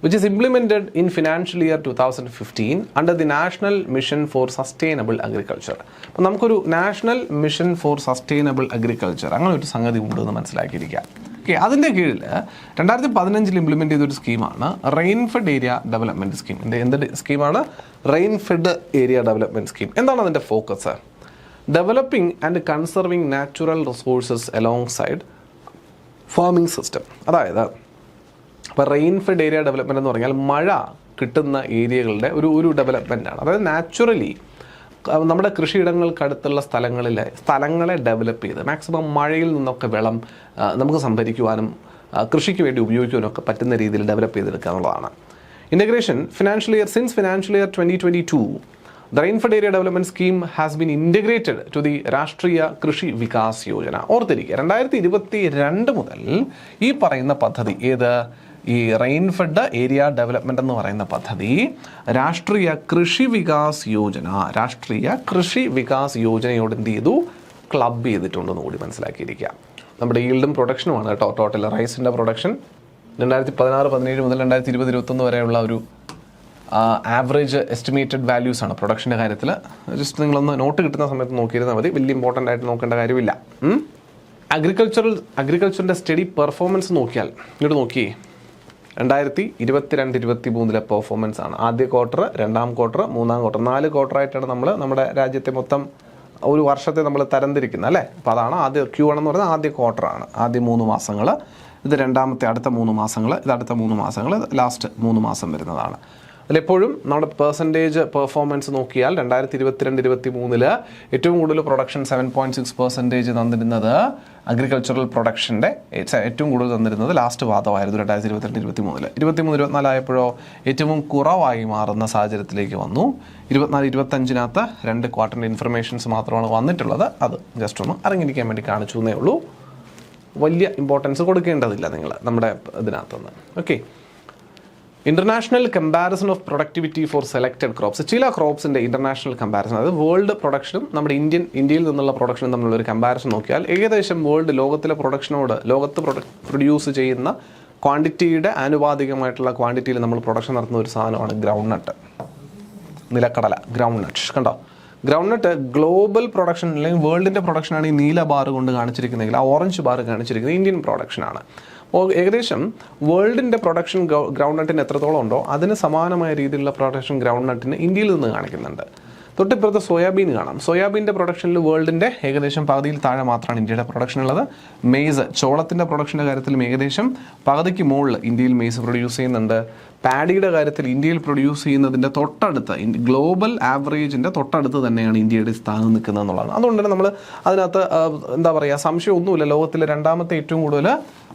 which is implemented in financial year 2015 under the National Mission for Sustainable Agriculture. അപ്പോൾ നമുക്കൊരു national mission four sustainable agriculture അങ്ങനെ ഒരു സംഗതി ഉണ്ടെന്ന് മനസ്സിലാക്കിയിരിക്കുക. ഓക്കെ, അതിൻ്റെ കീഴിൽ 2015 ഇംപ്ലിമെൻറ്റ് ചെയ്തൊരു സ്കീമാണ് rain fed area development scheme. എന്ത് സ്കീമാണ്? Rain fed area development scheme. എന്താണ് അതിൻ്റെ focus? Developing and conserving natural resources along farming system. അതായത് അപ്പോൾ റെയിൻ ഫെഡ് ഏരിയ ഡെവലപ്മെൻറ്റ് എന്ന് പറഞ്ഞാൽ മഴ കിട്ടുന്ന ഏരിയകളുടെ ഒരു ഡെവലപ്മെൻറ്റാണ്. അതായത് നാച്ചുറലി നമ്മുടെ കൃഷിയിടങ്ങൾക്കടുത്തുള്ള സ്ഥലങ്ങളെ ഡെവലപ്പ് ചെയ്ത് മാക്സിമം മഴയിൽ നിന്നൊക്കെ വെള്ളം നമുക്ക് സംഭരിക്കുവാനും കൃഷിക്ക് വേണ്ടി ഉപയോഗിക്കുവാനും ഒക്കെ പറ്റുന്ന രീതിയിൽ ഡെവലപ്പ് ചെയ്തെടുക്കുക എന്നുള്ളതാണ്. Integration since financial year 2022 the Rainfed Area Development Scheme has been integrated to the രാഷ്ട്രീയ കൃഷി വികാസ് യോജന. ഓർത്തിരിക്കുക, 2022 മുതൽ ഈ പറയുന്ന പദ്ധതി ഈ റെയിൻ ഫെഡ് ഏരിയ ഡെവലപ്മെൻറ്റ് എന്ന് പറയുന്ന പദ്ധതി രാഷ്ട്രീയ കൃഷി വികാസ് യോജനയോട് എന്ത് ചെയ്തു, ക്ലബ് ചെയ്തിട്ടുണ്ടെന്ന് കൂടി മനസ്സിലാക്കിയിരിക്കുക. നമ്മുടെ ഈൽഡും പ്രൊഡക്ഷനുമാണ് കേട്ടോ. ടോട്ടൽ റൈസിൻ്റെ പ്രൊഡക്ഷൻ 2016-17 മുതൽ 2020-21 വരെയുള്ള ഒരു ആവറേജ് എസ്റ്റിമേറ്റഡ് വാല്യൂസ് ആണ് പ്രൊഡക്ഷൻ്റെ കാര്യത്തിൽ. ജസ്റ്റ് നിങ്ങളൊന്ന് നോട്ട് കിട്ടുന്ന സമയത്ത് നോക്കിയിരുന്നാൽ മതി, വലിയ ഇമ്പോർട്ടൻ്റ് ആയിട്ട് നോക്കേണ്ട കാര്യമില്ല. അഗ്രികൾച്ചറിൻ്റെ സ്റ്റഡി പെർഫോമൻസ് നോക്കിയാൽ ഇങ്ങോട്ട് നോക്കിയേ, 2022-23 പെർഫോമൻസ് ആണ്. ആദ്യ ക്വാർട്ടർ, രണ്ടാം ക്വാർട്ടർ, മൂന്നാം ക്വാർട്ടർ, 4 ക്വാർട്ടറായിട്ടാണ് നമ്മൾ നമ്മുടെ രാജ്യത്തെ മൊത്തം ഒരു വർഷത്തെ നമ്മൾ തരംതിരിക്കുന്നത് അല്ലേ. അപ്പോൾ അതാണ് ആദ്യ Q1 എന്ന് പറയുന്നത് ആദ്യ ക്വാർട്ടറാണ്, ആദ്യ 3 മാസങ്ങൾ. ഇത് രണ്ടാമത്തെ അടുത്ത 3 മാസങ്ങൾ, ഇത് അടുത്ത 3 മാസങ്ങൾ, ലാസ്റ്റ് 3 മാസം വരുന്നതാണ്. അതിലെപ്പോഴും നമ്മുടെ പെർസെൻറ്റേജ് പെർഫോമൻസ് നോക്കിയാൽ 2022-23 ഏറ്റവും കൂടുതൽ പ്രൊഡക്ഷൻ 7.6% തന്നിരുന്നത് അഗ്രികൾച്ചറൽ പ്രൊഡക്ഷൻ്റെ ഏറ്റവും കൂടുതൽ തന്നിരുന്നത് ലാസ്റ്റ് പാദമായിരുന്നു 2022-23. 23-24 ആയപ്പോഴോ ഏറ്റവും കുറവായി മാറുന്ന സാഹചര്യത്തിലേക്ക് വന്നു. 24-25 2 ക്വാർട്ടറിൻ്റെ ഇൻഫർമേഷൻസ് മാത്രമാണ് വന്നിട്ടുള്ളത്. അത് ജസ്റ്റ് ഒന്ന് അറിഞ്ഞിരിക്കാൻ വേണ്ടി കാണിച്ചു എന്നേ ഉള്ളൂ. വലിയ ഇമ്പോർട്ടൻസ് കൊടുക്കേണ്ടതില്ല നിങ്ങൾ നമ്മുടെ ഇതിനകത്തുനിന്ന്. Okay, international comparison of productivity for selected crops. ചില ക്രോപ്സിൻ്റെ ഇന്റർനാഷണൽ കമ്പാരിസൺ, അതായത് വേൾഡ് പ്രൊഡക്ഷനും നമ്മുടെ ഇന്ത്യയിൽ നിന്നുള്ള പ്രൊഡക്ഷനും തമ്മിലുള്ള ഒരു കമ്പാരിസൺ നോക്കിയാൽ ഏകദേശം ലോകത്തിലെ പ്രൊഡക്ഷനോട്, പ്രൊഡ്യൂസ് ചെയ്യുന്ന ക്വാണ്ടിറ്റിയുടെ ആനുപാതികമായിട്ടുള്ള ക്വാണ്ടിറ്റിയിൽ നമ്മൾ പ്രൊഡക്ഷൻ നടത്തുന്ന ഒരു സാധനമാണ് ഗ്രൗണ്ട് നട്ട്, നിലക്കടല, ഗ്രൗണ്ട് നട്ട്. കണ്ടോ, ഗ്രൗണ്ട് നട്ട് ഗ്ലോബൽ പ്രൊഡക്ഷൻ അല്ലെങ്കിൽ വേൾഡിൻ്റെ പ്രൊഡക്ഷനാണ് ഈ നീല ബാർ കൊണ്ട് കാണിച്ചിരിക്കുന്നതെങ്കിൽ ആ ഓറഞ്ച് ബാർ കാണിച്ചിരിക്കുന്നത് ഇന്ത്യൻ പ്രൊഡക്ഷനാണ്. അപ്പോൾ ഏകദേശം വേൾഡിൻ്റെ പ്രൊഡക്ഷൻ ഗ്രൗണ്ട് നട്ടിന് എത്രത്തോളം ഉണ്ടോ അതിന് സമാനമായ രീതിയിലുള്ള പ്രൊഡക്ഷൻ ഗ്രൗണ്ട് നട്ടിന് ഇന്ത്യയിൽ നിന്ന് കാണിക്കുന്നുണ്ട്. തൊട്ടിപ്പുറത്ത് സോയാബീൻ കാണാം. സോയാബീൻ്റെ പ്രൊഡക്ഷനിൽ വേൾഡിൻ്റെ ഏകദേശം പകുതിയിൽ താഴെ മാത്രമാണ് ഇന്ത്യയുടെ പ്രൊഡക്ഷൻ ഉള്ളത്. മെയ്സ്, ചോളത്തിൻ്റെ പ്രൊഡക്ഷൻ്റെ കാര്യത്തിലും ഏകദേശം പകുതിക്ക് മുകളിൽ ഇന്ത്യയിൽ മെയ്സ് പ്രൊഡ്യൂസ് ചെയ്യുന്നുണ്ട്. പാഡിയുടെ കാര്യത്തിൽ ഇന്ത്യയിൽ പ്രൊഡ്യൂസ് ചെയ്യുന്നതിൻ്റെ തൊട്ടടുത്ത്, ഗ്ലോബൽ ആവറേജിൻ്റെ തൊട്ടടുത്ത് തന്നെയാണ് ഇന്ത്യയുടെ സ്ഥാനം നിൽക്കുന്നത് എന്നുള്ളതാണ്. അതുകൊണ്ട് തന്നെ നമ്മൾ അതിനകത്ത് എന്താ പറയുക, സംശയമൊന്നുമില്ല, ലോകത്തിലെ രണ്ടാമത്തെ ഏറ്റവും കൂടുതൽ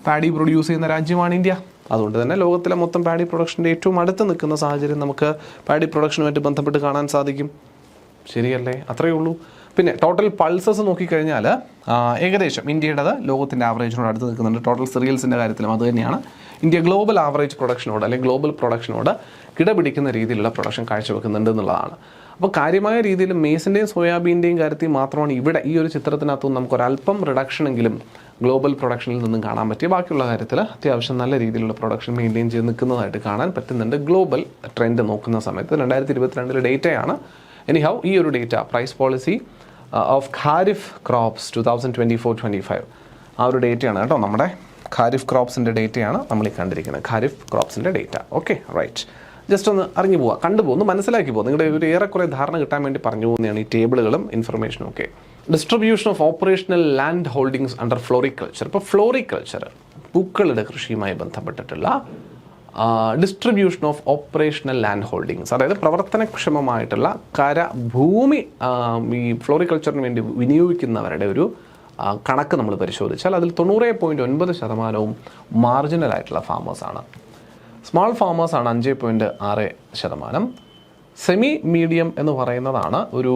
പാഡി പ്രൊഡ്യൂസ് ചെയ്യുന്ന രാജ്യമാണ് ഇന്ത്യ. അതുകൊണ്ട് തന്നെ ലോകത്തിലെ മൊത്തം പാഡി പ്രൊഡക്ഷൻ്റെ ഏറ്റവും അടുത്ത് നിൽക്കുന്ന സാഹചര്യം നമുക്ക് പാഡി പ്രൊഡക്ഷനുമായിട്ട് ബന്ധപ്പെട്ട് കാണാൻ സാധിക്കും. ശരിയല്ലേ? അത്രയേ ഉള്ളൂ. പിന്നെ ടോട്ടൽ പൾസസ് നോക്കിക്കഴിഞ്ഞാൽ ഏകദേശം ഇന്ത്യയുടേത് ലോകത്തിൻ്റെ ആവറേജിനോട് അടുത്ത് നിൽക്കുന്നുണ്ട്. ടോട്ടൽ സിറിയൽസിൻ്റെ കാര്യത്തിലും അത് തന്നെയാണ്. ഇന്ത്യ ഗ്ലോബൽ ആവറേജ് പ്രൊഡക്ഷനോട് അല്ലെങ്കിൽ ഗ്ലോബൽ പ്രൊഡക്ഷനോട് കിടപിടിക്കുന്ന രീതിയിലുള്ള പ്രൊഡക്ഷൻ കാഴ്ചവെക്കുന്നുണ്ട് എന്നുള്ളതാണ്. അപ്പോൾ കാര്യമായ രീതിയിൽ മെയ്സിൻ്റെയും സോയാബീൻ്റെയും കാര്യത്തിൽ മാത്രമാണ് ഇവിടെ ഈ ഒരു ചിത്രത്തിനകത്തും നമുക്കൊരല്പം റിഡക്ഷനെങ്കിലും ഗ്ലോബൽ പ്രൊഡക്ഷനിൽ നിന്നും കാണാൻ പറ്റിയ. ബാക്കിയുള്ള കാര്യത്തിൽ അത്യാവശ്യം നല്ല രീതിയിലുള്ള പ്രൊഡക്ഷൻ മെയിൻറ്റെയിൻ ചെയ്ത് നിൽക്കുന്നതായിട്ട് കാണാൻ പറ്റുന്നുണ്ട്. ഗ്ലോബൽ ട്രെൻഡ് നോക്കുന്ന സമയത്ത് 2022 ഡേറ്റയാണ്. എനിഹൗ ഈ ഒരു data price policy of kharif crops 2024-25 ആ ഒരു ഡേറ്റയാണ് കേട്ടോ. നമ്മുടെ ഖാരിഫ് ക്രോപ്സിൻ്റെ ഡേറ്റയാണ് നമ്മൾ ഈ കണ്ടിരിക്കുന്നത്, ഖാരിഫ് ക്രോപ്സിൻ്റെ ഡേറ്റ. Okay, right. ജസ്റ്റ് ഒന്ന് അറിഞ്ഞു പോവുക, കണ്ടുപോകുന്നു, മനസ്സിലാക്കി പോകുക. നിങ്ങളുടെ ഒരു ഏറെക്കുറെ ധാരണ കിട്ടാൻ വേണ്ടി പറഞ്ഞു പോകുന്നതാണ് ഈ ടേബിളുകളും ഇൻഫർമേഷനും ഒക്കെ. Distribution of operational land holdings under floriculture. ഇപ്പോൾ ഫ്ലോറിക്കൾച്ചർ പൂക്കളുടെ കൃഷിയുമായി ബന്ധപ്പെട്ടിട്ടുള്ള distribution of operational land holdings, അതായത് പ്രവർത്തനക്ഷമമായിട്ടുള്ള ഭൂമി ഈ ഫ്ലോറിക്കൾച്ചറിന് വേണ്ടി വിനിയോഗിക്കുന്നവരുടെ ഒരു കണക്ക് നമ്മൾ പരിശോധിച്ചാൽ അതിൽ 90.9% മാർജിനലായിട്ടുള്ള ഫാമേഴ്സാണ്. സ്മാൾ ഫാമേഴ്സാണ് 5.6%. സെമി മീഡിയം എന്ന് പറയുന്നതാണ് ഒരു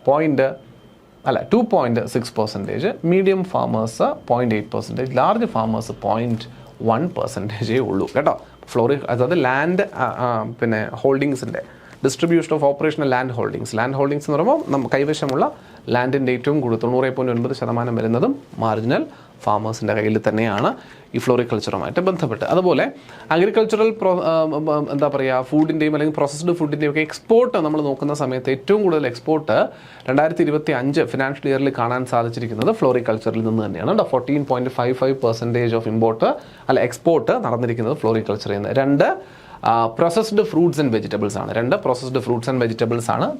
2.6%. Medium farmers 0.8%. ലാർജ് ഫാമേഴ്സ് 0.1% ഉള്ളൂ കേട്ടോ. അതായത് ലാൻഡ് പിന്നെ ഹോൾഡിങ്സിൻ്റെ distribution of operational land holdings എന്ന് പറയുമ്പോൾ നമ്മൾ കൈവശമുള്ള ലാൻഡിൻ്റെ ഏറ്റവും കൂടുതൽ 90.9% വരുന്നതും മാർജിനൽ ഫാമേഴ്സിൻ്റെ കയ്യിൽ തന്നെയാണ് ഈ ഫ്ലോറിക്കൾച്ചറുമായിട്ട് ബന്ധപ്പെട്ട്. അതുപോലെ അഗ്രികൾച്ചറൽ എന്താ പറയുക, ഫുഡിൻ്റെയും അല്ലെങ്കിൽ പ്രോസസ്ഡ് ഫുഡിൻ്റെയും ഒക്കെ എക്സ്പോർട്ട് നമ്മൾ നോക്കുന്ന സമയത്ത് ഏറ്റവും കൂടുതൽ എക്സ്പോർട്ട് 2025 ഫിനാൻഷ്യൽ ഇയറിൽ കാണാൻ സാധിച്ചിരിക്കുന്നത് ഫ്ലോറിക്കൾച്ചറിൽ നിന്ന് തന്നെയാണ്. 14.55% ഓഫ് എക്സ്പോർട്ട് നടന്നിരിക്കുന്നത് ഫ്ലോറിക്കൾച്ചറിൽ നിന്ന്. 2 പ്രോസസ്ഡ് ഫ്രൂട്ട്സ് ആൻഡ് വെജിറ്റബിൾസ് ആണ്.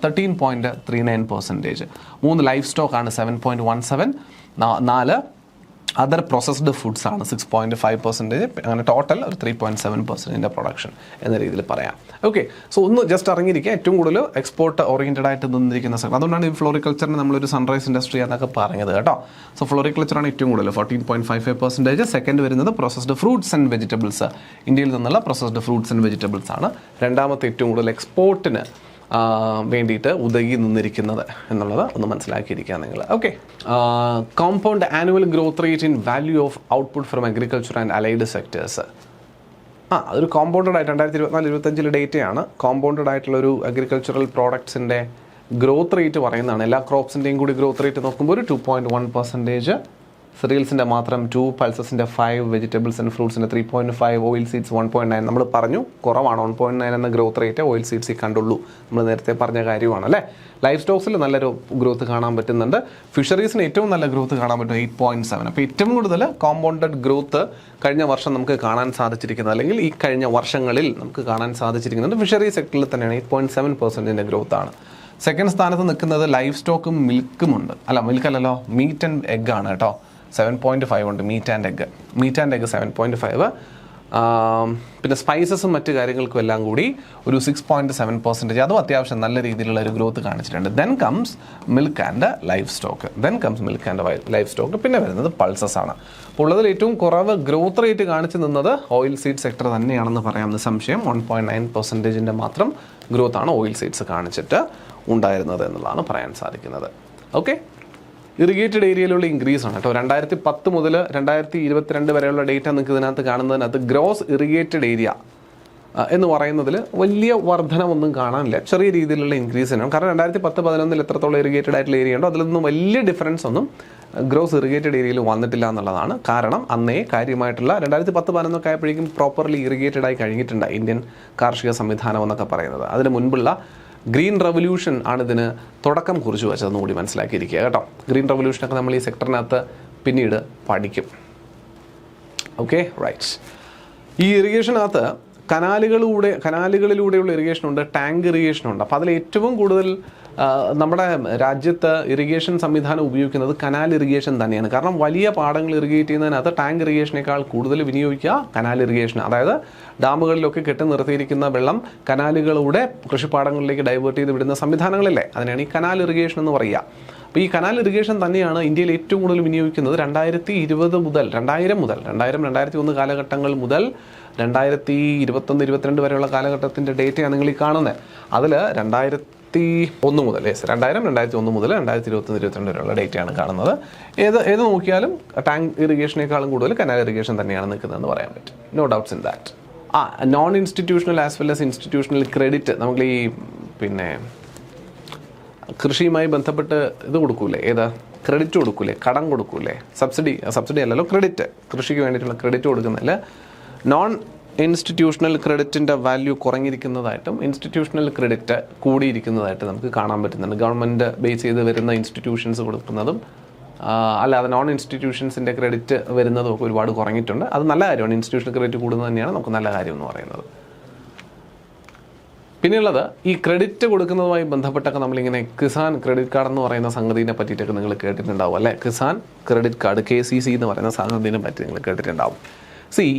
13.39%. 3 ലൈഫ് സ്റ്റോക്ക് ആണ് 7.17. 4 അതർ പ്രോസസ്ഡ് ഫുഡ്സ് ആണ് 6.5%. അങ്ങനെ ടോട്ടൽ ഒരു 3.7% പ്രൊഡക്ഷൻ എന്ന രീതിയിൽ പറയാം. ഓക്കെ, സോ ഒന്ന് ജസ്റ്റ് അറിഞ്ഞിരിക്കുക, ഏറ്റവും കൂടുതൽ എക്സ്പോർട്ട് ഓറിയൻറ്റഡ് ആയിട്ട് നിന്നിരിക്കുന്ന സ്ഥലം. അതുകൊണ്ടാണ് ഈ ഫ്ലോറിക്കൾച്ചറിന് നമ്മളൊരു സൺറൈസ് ഇൻഡസ്ട്രി എന്നൊക്കെ പറഞ്ഞത് കേട്ടോ. സോ ഫ്ലോറിക്കൾച്ചറാണ് ഏറ്റവും കൂടുതൽ 14.55%. സെക്കൻഡ് വരുന്നത് പ്രോസസ്ഡ് ഫ്രൂട്ട്സ് ആൻഡ് വെജിറ്റബിൾസ്. ഇന്ത്യയിൽ നിന്നുള്ള പ്രോസസ്ഡ് ഫ്രൂട്ട്സ് ആൻഡ് വെജിറ്റബിൾസ് ആണ് രണ്ടാമത്തെ ഏറ്റവും കൂടുതൽ എക്സ്പോർട്ടിന് വേണ്ടിയിട്ട് ഉതകി നിന്നിരിക്കുന്നത് എന്നുള്ളത് ഒന്ന് മനസ്സിലാക്കിയിരിക്കുക നിങ്ങൾ. Okay, compound annual growth rate in value of output from agriculture and allied sectors. അതൊരു കോമ്പൗണ്ടഡ് ആയിട്ട് 2024-25 ഡേറ്റയാണ്. കോമ്പൗണ്ടഡ് ആയിട്ടുള്ള ഒരു അഗ്രികൾച്ചറൽ പ്രോഡക്ട്സിൻ്റെ ഗ്രോത്ത് റേറ്റ് പറയുന്നതാണ്. എല്ലാ ക്രോപ്സിൻ്റെയും കൂടി ഗ്രോത്ത് റേറ്റ് നോക്കുമ്പോൾ ഒരു 2.1%, സിറിയൽസിൻ്റെ മാത്രം 2, പൾസസിൻ്റെ 5, വെജിറ്റബിൾസ് ആൻഡ് ഫ്രൂട്ട്സിൻ്റെ 3.5, ഓയിൽ സീഡ്സ് 1.9. നമ്മൾ പറഞ്ഞു കുറവാണ് 1.9 എന്ന ഗ്രോത്ത് റേറ്റ് ഓയിൽ സീഡ്സിൽ കണ്ടുള്ളൂ. നമ്മൾ നേരത്തെ പറഞ്ഞ കാര്യമാണ് അല്ലേ. ലൈഫ് സ്റ്റോക്സിൽ നല്ലൊരു ഗ്രോത്ത് കാണാൻ പറ്റുന്നുണ്ട്. ഫിഷറീസിന് ഏറ്റവും നല്ല ഗ്രോത്ത് കാണാൻ പറ്റും 8.7. അപ്പോൾ ഏറ്റവും കൂടുതൽ കോമ്പൗണ്ടഡ് ഗ്രോത്ത് കഴിഞ്ഞ വർഷം നമുക്ക് കാണാൻ സാധിച്ചിരിക്കുന്നത്, അല്ലെങ്കിൽ ഈ കഴിഞ്ഞ വർഷങ്ങളിൽ നമുക്ക് കാണാൻ സാധിച്ചിരിക്കുന്നത് ഫിഷറി സെക്ടറിൽ തന്നെയാണ്. 8.7% ഗ്രോത്ത് ആണ്. സെക്കൻഡ് സ്ഥാനത്ത് നിൽക്കുന്നത് ലൈഫ് സ്റ്റോക്കും മിൽക്കുമുണ്ട്. മിൽക്കല്ലല്ലോ, മീറ്റ് ആൻഡ് എഗ് ആണ് കേട്ടോ. 7.5 ഉണ്ട് മീറ്റ് ആൻഡ് എഗ് 7.5. പിന്നെ സ്പൈസസും മറ്റു കാര്യങ്ങൾക്കും എല്ലാം കൂടി ഒരു 6.7%. അതും അത്യാവശ്യം നല്ല രീതിയിലുള്ള ഒരു ഗ്രോത്ത് കാണിച്ചിട്ടുണ്ട്. Then comes milk and life stock. പിന്നെ വരുന്നത് പൾസസ് ആണ്. അപ്പോൾ ഉള്ളതിൽ ഏറ്റവും കുറവ് ഗ്രോത്ത് റേറ്റ് കാണിച്ചു നിന്നത് ഓയിൽ സീഡ് സെക്ടർ തന്നെയാണെന്ന് പറയാമെന്ന് സംശയം. 1.9% മാത്രം ഗ്രോത്ത് ആണ് ഓയിൽ സീഡ്സ് കാണിച്ചിട്ട് ഉണ്ടായിരുന്നത് എന്നുള്ളതാണ് പറയാൻ സാധിക്കുന്നത്. ഓക്കെ, ഇറിഗേറ്റഡ് ഏരിയയിലുള്ള ഇൻക്രീസ് ആണ് കേട്ടോ. 2010 മുതൽ 2022 വരെയുള്ള ഡേറ്റ നിങ്ങൾക്ക് ഇതിനകത്ത് കാണുന്നതിനകത്ത് ഗ്രോസ് ഇറിഗേറ്റഡ് ഏരിയ എന്ന് പറയുന്നതിൽ വലിയ വർധനമൊന്നും കാണാനില്ല. ചെറിയ രീതിയിലുള്ള ഇൻക്രീസ് തന്നെയാണ്. കാരണം 2010-11 എത്രത്തോളം ഇറിഗേറ്റഡ് ആയിട്ടുള്ള ഏരിയ ഉണ്ടോ അതിലൊന്നും വലിയ ഡിഫറൻസ് ഒന്നും ഗ്രോസ് ഇറിഗേറ്റഡ് ഏരിയയിൽ വന്നിട്ടില്ല എന്നുള്ളതാണ്. കാരണം അന്നേ കാര്യമായിട്ടുള്ള 2010-11 ആയപ്പോഴേക്കും പ്രോപ്പർലി ഇറിഗേറ്റഡ് ആയി കഴിഞ്ഞിട്ടുണ്ട് ഇന്ത്യൻ കാർഷിക സംവിധാനം എന്നൊക്കെ പറയുന്നത്. അതിന് മുൻപുള്ള ഗ്രീൻ റവല്യൂഷൻ ആണ് ഇതിന് തുടക്കം കുറിച്ച് വെച്ചതെന്ന് കൂടി മനസ്സിലാക്കിയിരിക്കുക കേട്ടോ. ഗ്രീൻ റവല്യൂഷനൊക്കെ നമ്മൾ ഈ സെക്ടറിനകത്ത് പിന്നീട് പഠിക്കും. Okay, right. ഈ ഇറിഗേഷനകത്ത് കനാലുകളിലൂടെയുള്ള ഇറിഗേഷൻ ഉണ്ട്, ടാങ്ക് ഇറിഗേഷൻ ഉണ്ട്. അപ്പോൾ അതിൽ ഏറ്റവും കൂടുതൽ നമ്മുടെ രാജ്യത്ത് ഇറിഗേഷൻ സംവിധാനം ഉപയോഗിക്കുന്നത് കനാൽ ഇറിഗേഷൻ തന്നെയാണ്. കാരണം വലിയ പാടങ്ങൾ ഇറിഗേറ്റ് ചെയ്യുന്നതിനകത്ത് ടാങ്ക് ഇറിഗേഷനേക്കാൾ കൂടുതൽ വിനിയോഗിക്കുക കനാൽ ഇറിഗേഷൻ. അതായത് ഡാമുകളിലൊക്കെ കെട്ടി നിർത്തിയിരിക്കുന്ന വെള്ളം കനാലുകളിലൂടെ കൃഷിപ്പാടങ്ങളിലേക്ക് ഡൈവേർട്ട് ചെയ്ത് വിടുന്ന സംവിധാനങ്ങളില്ലേ, അതിനാണ് ഈ കനാൽ ഇറിഗേഷൻ എന്ന് പറയുക. അപ്പോൾ ഈ കനാൽ ഇറിഗേഷൻ തന്നെയാണ് ഇന്ത്യയിൽ ഏറ്റവും കൂടുതൽ വിനിയോഗിക്കുന്നത്. 2020 മുതൽ 2001 കാലഘട്ടങ്ങൾ മുതൽ 2021-22 വരെയുള്ള കാലഘട്ടത്തിൻ്റെ ഡേറ്റയാണ് നിങ്ങൾ ഈ കാണുന്നത്. അതിൽ 2001 മുതൽ 2021-2022 വരെയുള്ള ഡേറ്റയാണ് കാണുന്നത്. ഏത് നോക്കിയാലും ടാങ്ക് ഇറിഗേഷനേക്കാളും കൂടുതൽ കനാൽ ഇറിഗേഷൻ തന്നെയാണ് നിൽക്കുന്നതെന്ന് പറയാൻ പറ്റും. No doubts in that. Non institutional as well as institutional credit, നമ്മൾ ഈ പിന്നെ കൃഷിയുമായി ബന്ധപ്പെട്ട് ഇത് കൊടുക്കൂലേ, ക്രെഡിറ്റ് കൊടുക്കൂലേ, കടം കൊടുക്കൂലേ, സബ്സിഡി അല്ലല്ലോ, ക്രെഡിറ്റ്, കൃഷിക്ക് വേണ്ടിയിട്ടുള്ള ക്രെഡിറ്റ് കൊടുക്കുന്നതിൽ നോൺ ഇൻസ്റ്റിറ്റ്യൂഷണൽ ക്രെഡിറ്റിൻ്റെ വാല്യൂ കുറഞ്ഞിരിക്കുന്നതായിട്ടും ഇൻസ്റ്റിറ്റ്യൂഷണൽ ക്രെഡിറ്റ് കൂടിയിരിക്കുന്നതായിട്ട് നമുക്ക് കാണാൻ പറ്റുന്നുണ്ട്. ഗവൺമെൻറ് ബേസ് ചെയ്ത് വരുന്ന ഇൻസ്റ്റിറ്റ്യൂഷൻസ് കൊടുക്കുന്നതും അല്ലാതെ നോൺ ഇൻസ്റ്റിറ്റ്യൂഷൻസിൻ്റെ ക്രെഡിറ്റ് വരുന്നതും ഒക്കെ ഒരുപാട് കുറഞ്ഞിട്ടുണ്ട്. അത് നല്ല കാര്യമാണ്. ഇൻസ്റ്റിറ്റ്യൂഷണൽ ക്രെഡിറ്റ് കൂടുന്നത് തന്നെയാണ് നമുക്ക് നല്ല കാര്യം എന്ന് പറയുന്നത്. പിന്നെയുള്ളത് ഈ ക്രെഡിറ്റ് കൊടുക്കുന്നതുമായി ബന്ധപ്പെട്ടൊക്കെ നമ്മളിങ്ങനെ കിസാൻ ക്രെഡിറ്റ് കാർഡ് എന്ന് പറയുന്ന സംഗതിനെ പറ്റിയിട്ടൊക്കെ നിങ്ങൾ കേട്ടിട്ടുണ്ടാവും അല്ലേ. കിസാൻ ക്രെഡിറ്റ് കാർഡ് KCC എന്ന് പറയുന്ന സംഗതിനെ പറ്റി നിങ്ങൾ കേട്ടിട്ടുണ്ടാവും.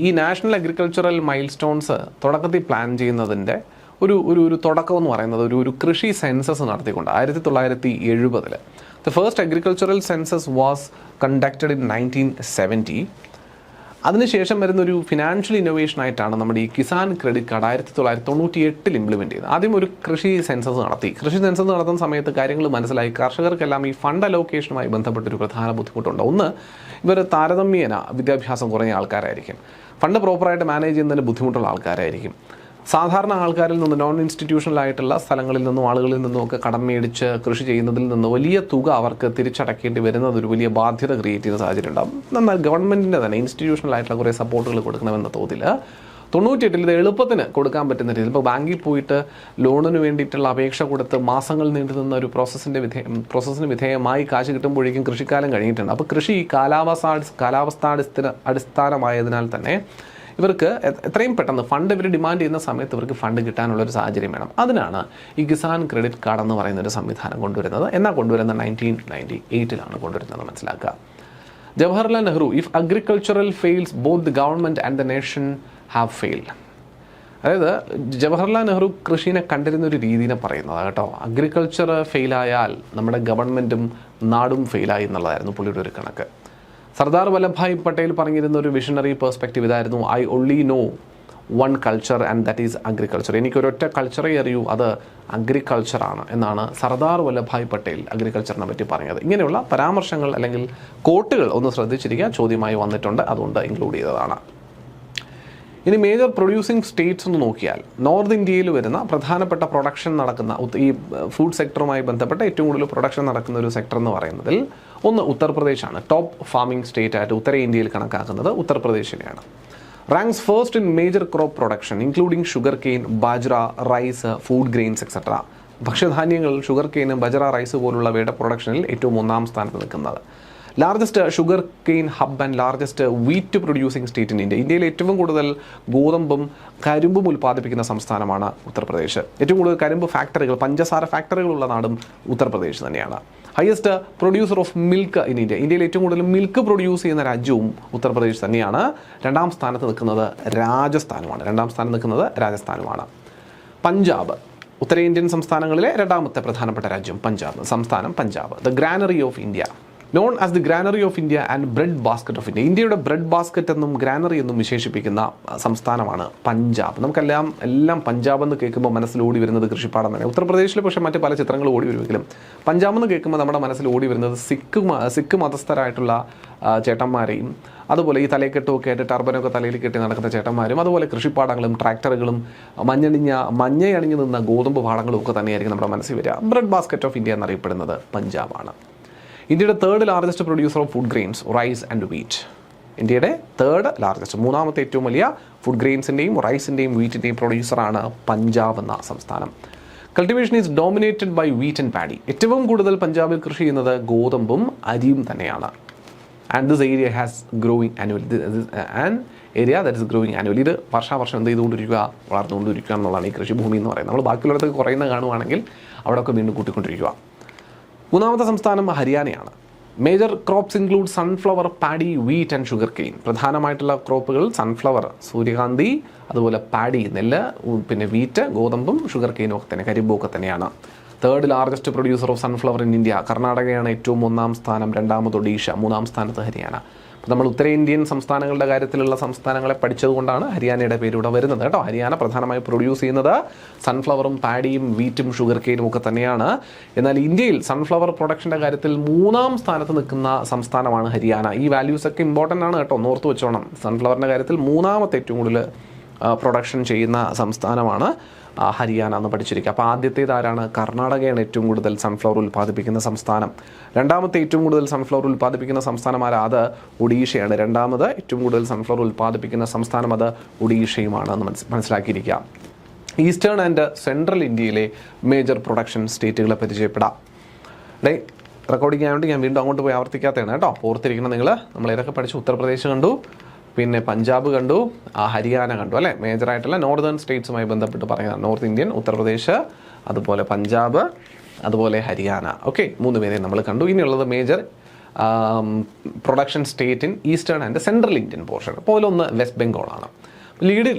ഈ നാഷണൽ അഗ്രികൾച്ചറൽ മൈൽ സ്റ്റോൺസ് തുടക്കത്തിൽ പ്ലാൻ ചെയ്യുന്നതിൻ്റെ ഒരു തുടക്കം എന്ന് പറയുന്നത് ഒരു കൃഷി സെൻസസ് നടത്തിക്കൊണ്ട് 1970. The first agricultural census was conducted in 1970. അതിനുശേഷം വരുന്നൊരു ഫിനാൻഷ്യൽ ഇന്നോവേഷൻ ആയിട്ടാണ് നമ്മുടെ ഈ കിസാൻ ക്രെഡിറ്റ് കാർഡ് 1998 ഇംപ്ലിമെൻറ്റ് ചെയ്തത്. ആദ്യം ഒരു കൃഷി സെൻസസ് നടത്തി. കൃഷി സെൻസസ് നടത്തുന്ന സമയത്ത് കാര്യങ്ങൾ മനസ്സിലായി. കർഷകർക്കെല്ലാം ഈ ഫണ്ട് അലോക്കേഷനുമായി ബന്ധപ്പെട്ടൊരു പ്രധാന ബുദ്ധിമുട്ടുണ്ട്. ഒന്ന്, ഇവർ താരതമ്യേന വിദ്യാഭ്യാസം കുറഞ്ഞ ആൾക്കാരായിരിക്കും. ഫണ്ട് പ്രോപ്പറായിട്ട് മാനേജ് ചെയ്യുന്നതിന് ബുദ്ധിമുട്ടുള്ള ആൾക്കാരായിരിക്കും. സാധാരണ ആൾക്കാരിൽ നിന്ന്, നോൺ ഇൻസ്റ്റിറ്റ്യൂഷണൽ ആയിട്ടുള്ള സ്ഥലങ്ങളിൽ നിന്നും ആളുകളിൽ നിന്നും ഒക്കെ കടം മേടിച്ച് കൃഷി ചെയ്യുന്നതിൽ നിന്ന് വലിയ തുക അവർക്ക് തിരിച്ചടക്കേണ്ടി വരുന്നത് ഒരു വലിയ ബാധ്യത ക്രിയേറ്റ് ചെയ്യുന്ന സാഹചര്യം ഉണ്ടാകും. എന്നാൽ ഗവൺമെൻറ്റിൻ്റെ തന്നെ ഇൻസ്റ്റിറ്റ്യൂഷണൽ ആയിട്ടുള്ള കുറേ സപ്പോർട്ടുകൾ കൊടുക്കണമെന്ന തോതിൽ 98 ഇത് എളുപ്പത്തിന് കൊടുക്കാൻ പറ്റുന്ന രീതിയിൽ, ഇപ്പോൾ ബാങ്കിൽ പോയിട്ട് ലോണിന് വേണ്ടിയിട്ടുള്ള അപേക്ഷ കൊടുത്ത് മാസങ്ങൾ നീണ്ടു നിന്ന ഒരു പ്രോസസ്സിന് വിധേയമായി കാശ് കിട്ടുമ്പോഴേക്കും കൃഷിക്കാലം കഴിഞ്ഞിട്ടുണ്ട്. അപ്പോൾ കൃഷി കാലാവസ്ഥാടിസ്ഥാനമായതിനാൽ തന്നെ ഇവർക്ക് എത്രയും പെട്ടെന്ന് ഫണ്ട് ഇവർ ഡിമാൻഡ് ചെയ്യുന്ന സമയത്ത് ഇവർക്ക് ഫണ്ട് കിട്ടാനുള്ളൊരു സാഹചര്യം വേണം. അതിനാണ് ഈ കിസാൻ ക്രെഡിറ്റ് കാർഡ് എന്ന് പറയുന്ന ഒരു സംവിധാനം കൊണ്ടുവരുന്നത്. എന്നാൽ കൊണ്ടുവരുന്നത് 1998 കൊണ്ടുവരുന്നത് മനസ്സിലാക്കുക. Jawaharlal Nehru, if agricultural fails both the government and the nation have failed. അതായത് ജവഹർലാൽ നെഹ്റു കൃഷിനെ കണ്ടിരുന്ന ഒരു രീതിനെ പറയുന്നതാണ് കേട്ടോ. അഗ്രികൾച്ചർ ഫെയിലായാൽ നമ്മുടെ ഗവൺമെൻറ്റും നാടും ഫെയിലായി എന്നുള്ളതായിരുന്നു പുള്ളിയുടെ ഒരു കണക്ക്. സർദാർ വല്ലഭായ് പട്ടേൽ പറഞ്ഞിരുന്ന ഒരു വിഷണറി പേഴ്സ്പെക്റ്റീവ് ഇതായിരുന്നു, I only know one culture and that is agriculture. എനിക്കൊരൊറ്റ കൾച്ചറേ അറിയൂ, അത് അഗ്രികൾച്ചറാണ് എന്നാണ് സർദാർ വല്ലഭായ് പട്ടേൽ അഗ്രികൾച്ചറിനെ പറ്റി പറഞ്ഞത്. ഇങ്ങനെയുള്ള പരാമർശങ്ങൾ അല്ലെങ്കിൽ കോട്ടുകൾ ഒന്ന് ശ്രദ്ധിച്ചിരിക്കുക, ചോദ്യമായി വന്നിട്ടുണ്ട്, അതുകൊണ്ട് ഇൻക്ലൂഡ് ചെയ്തതാണ്. ഇനി മേജർ പ്രൊഡ്യൂസിങ് സ്റ്റേറ്റ്സ് ഒന്ന് നോക്കിയാൽ നോർത്ത് ഇന്ത്യയിൽ വരുന്ന പ്രധാനപ്പെട്ട പ്രൊഡക്ഷൻ നടക്കുന്ന ഈ ഫുഡ് സെക്ടറുമായി ബന്ധപ്പെട്ട ഏറ്റവും കൂടുതൽ പ്രൊഡക്ഷൻ നടക്കുന്ന ഒരു സെക്ടർ എന്ന് പറയുന്നതിൽ ഒന്ന് ഉത്തർപ്രദേശാണ്. ടോപ്പ് ഫാമിംഗ് സ്റ്റേറ്റ് ആയിട്ട് ഉത്തരേന്ത്യയിൽ കണക്കാക്കുന്നത് ഉത്തർപ്രദേശിനെയാണ്. Ranks first in major crop production including sugar cane, bajra, rice, food grains etcetera. ഭക്ഷ്യധാന്യങ്ങൾ, ഷുഗർ കെയിൻ, ബജ്ര, റൈസ് പോലുള്ളവയുടെ പ്രൊഡക്ഷനിൽ ഏറ്റവും ഒന്നാം സ്ഥാനത്ത് നിൽക്കുന്നത്. Largest sugar cane hub and largest wheat producing state in India. ഇന്ത്യയിൽ ഏറ്റവും കൂടുതൽ ഗോതമ്പും കരിമ്പും ഉൽപ്പാദിപ്പിക്കുന്ന സംസ്ഥാനമാണ് ഉത്തർപ്രദേശ്. ഏറ്റവും കൂടുതൽ കരിമ്പ് ഫാക്ടറികൾ, പഞ്ചസാര ഫാക്ടറികളുള്ള നാടും ഉത്തർപ്രദേശ് തന്നെയാണ്. Highest producer of milk in India. ഇന്ത്യയിൽ ഏറ്റവും കൂടുതൽ മിൽക്ക് പ്രൊഡ്യൂസ് ചെയ്യുന്ന രാജ്യവും ഉത്തർപ്രദേശ് തന്നെയാണ്. രണ്ടാം സ്ഥാനത്ത് നിൽക്കുന്നത് രാജസ്ഥാനുമാണ്. പഞ്ചാബ്, ഉത്തരേന്ത്യൻ സംസ്ഥാനങ്ങളിലെ രണ്ടാമത്തെ പ്രധാനപ്പെട്ട രാജ്യം Punjab. The granary of India, known as the granary of India and bread basket of India. ഇന്ത്യയുടെ ബ്രെഡ് ബാസ്ക്കറ്റ് എന്നും ഗ്രാനറി എന്നും വിശേഷിപ്പിക്കുന്ന സംസ്ഥാനമാണ് പഞ്ചാബ്. നമുക്കെല്ലാം പഞ്ചാബ് എന്ന് കേൾക്കുമ്പോൾ മനസ്സിൽ ഓടി വരുന്നത് കൃഷിപ്പാടം തന്നെ. ഉത്തർപ്രദേശിൽ പക്ഷേ മറ്റ് പല ചിത്രങ്ങൾ ഓടി വരുമെങ്കിലും പഞ്ചാബ് എന്ന് കേൾക്കുമ്പോൾ നമ്മുടെ മനസ്സിൽ ഓടി വരുന്നത് സിഖ് മതസ്ഥരായിട്ടുള്ള ചേട്ടന്മാരെയും അതുപോലെ ഈ തലയെക്കെട്ടുമൊക്കെ ആയിട്ട് ടർബനൊക്കെ തലയിൽ കെട്ടി നടക്കുന്ന ചേട്ടന്മാരും അതുപോലെ കൃഷിപ്പാടങ്ങളും ട്രാക്ടറുകളും മഞ്ഞയണിഞ്ഞു നിന്ന ഗോതമ്പ് പാടങ്ങളും ഒക്കെ തന്നെയായിരിക്കും നമ്മുടെ മനസ്സിൽ വരിക. ബ്രെഡ് ബാസ്ക്കറ്റ് ഓഫ് ഇന്ത്യ എന്നറിയപ്പെടുന്നത് പഞ്ചാബാണ്. ഇന്ത്യയുടെ third largest producer of food grains, rice and wheat. ഇന്ത്യയുടെ തേർഡ് ലാർജസ്റ്റ്, മൂന്നാമത്തെ ഏറ്റവും വലിയ ഫുഡ് ഗ്രെയിൻസിൻ്റെയും റൈസിൻ്റെയും വീറ്റിൻ്റെയും പ്രൊഡ്യൂസറാണ് പഞ്ചാബ് എന്ന സംസ്ഥാനം. Cultivation is dominated by wheat and paddy. ഏറ്റവും കൂടുതൽ പഞ്ചാബിൽ കൃഷി ചെയ്യുന്നത് ഗോതമ്പും അരിയും തന്നെയാണ്. And this area has growing annually. ഇത് വർഷാവർഷം എന്ത് ചെയ്തുകൊണ്ടിരിക്കുക, വളർന്നുകൊണ്ടിരിക്കുക എന്നുള്ളതാണ് ഈ കൃഷിഭൂമി എന്ന് പറയുന്നത്. നമ്മൾ ബാക്കിയുള്ളവർക്ക് കുറയുന്ന കാണുവാണെങ്കിൽ അവിടെയൊക്കെ വീണ്ടും കൂട്ടിക്കൊണ്ടിരിക്കുക. മൂന്നാമത്തെ സംസ്ഥാനം ഹരിയാനയാണ്. Major crops include sunflower, paddy, wheat and sugar cane. പ്രധാനമായിട്ടുള്ള ക്രോപ്പുകൾ സൺഫ്ലവർ, സൂര്യകാന്തി, അതുപോലെ പാഡി, നെല്ല്, പിന്നെ വീറ്റ്, ഗോതമ്പും ഷുഗർ കെയിനും ഒക്കെ തന്നെ, കരിമ്പും ഒക്കെ തന്നെയാണ്. Third largest producer of sunflower in India കർണാടകയാണ് ഏറ്റവും ഒന്നാം സ്ഥാനം, രണ്ടാമത് ഒഡീഷ, മൂന്നാം സ്ഥാനത്ത് ഹരിയാന. നമ്മൾ ഉത്തരേന്ത്യൻ സംസ്ഥാനങ്ങളുടെ കാര്യത്തിലുള്ള സംസ്ഥാനങ്ങളെ പഠിച്ചതുകൊണ്ടാണ് ഹരിയാനയുടെ പേര് ഇവിടെ വരുന്നത് കേട്ടോ. ഹരിയാന പ്രധാനമായി പ്രൊഡ്യൂസ് ചെയ്യുന്നത് സൺഫ്ലവറും പാഡിയും വീറ്റും ഷുഗർ കെയിനും ഒക്കെ തന്നെയാണ്. എന്നാൽ ഇന്ത്യയിൽ സൺഫ്ലവർ പ്രൊഡക്ഷൻ്റെ കാര്യത്തിൽ മൂന്നാം സ്ഥാനത്ത് നിൽക്കുന്ന സംസ്ഥാനമാണ് ഹരിയാന. ഈ വാല്യൂസ് ഒക്കെ ഇമ്പോർട്ടൻ്റ് ആണ് കേട്ടോ, ഓർത്ത് വെച്ചോണം. സൺഫ്ലവറിൻ്റെ കാര്യത്തിൽ മൂന്നാമത്തെ ഏറ്റവും കൂടുതൽ പ്രൊഡക്ഷൻ ചെയ്യുന്ന സംസ്ഥാനമാണ് ഹരിയാന എന്ന് പഠിച്ചിരിക്കുക. അപ്പോൾ ആദ്യത്തേത് ആരാണ്? കർണാടകയാണ് ഏറ്റവും കൂടുതൽ സൺഫ്ലവർ ഉൽപ്പാദിപ്പിക്കുന്ന സംസ്ഥാനം. രണ്ടാമത്തെ ഏറ്റവും കൂടുതൽ സൺഫ്ലവർ ഉൽപ്പാദിപ്പിക്കുന്ന സംസ്ഥാനം ആരാ? അത് ഒഡീഷയാണ്. രണ്ടാമത് ഏറ്റവും കൂടുതൽ സൺഫ്ലവർ ഉൽപ്പാദിപ്പിക്കുന്ന സംസ്ഥാനം അത് ഒഡീഷയുമാണ് എന്ന് മനസ്സിലാക്കിയിരിക്കുക. ഈസ്റ്റേൺ ആൻഡ് സെൻട്രൽ ഇന്ത്യയിലെ മേജർ പ്രൊഡക്ഷൻ സ്റ്റേറ്റുകളെ പരിചയപ്പെടാം. റെക്കോർഡിംഗ് ആയതുകൊണ്ട് ഞാൻ വീണ്ടും അങ്ങോട്ട് പോയി ആവർത്തിക്കാത്തതാണ് കേട്ടോ, ഓർത്തിരിക്കണം നിങ്ങൾ. നമ്മൾ ഏതൊക്കെ പഠിച്ചു? ഉത്തർപ്രദേശ് കണ്ടു, പിന്നെ പഞ്ചാബ് കണ്ടു, ഹരിയാന കണ്ടു അല്ലേ. മേജറായിട്ടുള്ള നോർത്തേൺ സ്റ്റേറ്റ്സുമായി ബന്ധപ്പെട്ട് പറയുന്നത് നോർത്ത് ഇന്ത്യൻ, ഉത്തർപ്രദേശ്, അതുപോലെ പഞ്ചാബ്, അതുപോലെ ഹരിയാന. ഓക്കെ, 3 പേരെ നമ്മൾ കണ്ടു. ഇനിയുള്ളത് major production state in eastern and central Indian portion. പോലെ ഒന്ന് വെസ്റ്റ് ബംഗാളാണ്.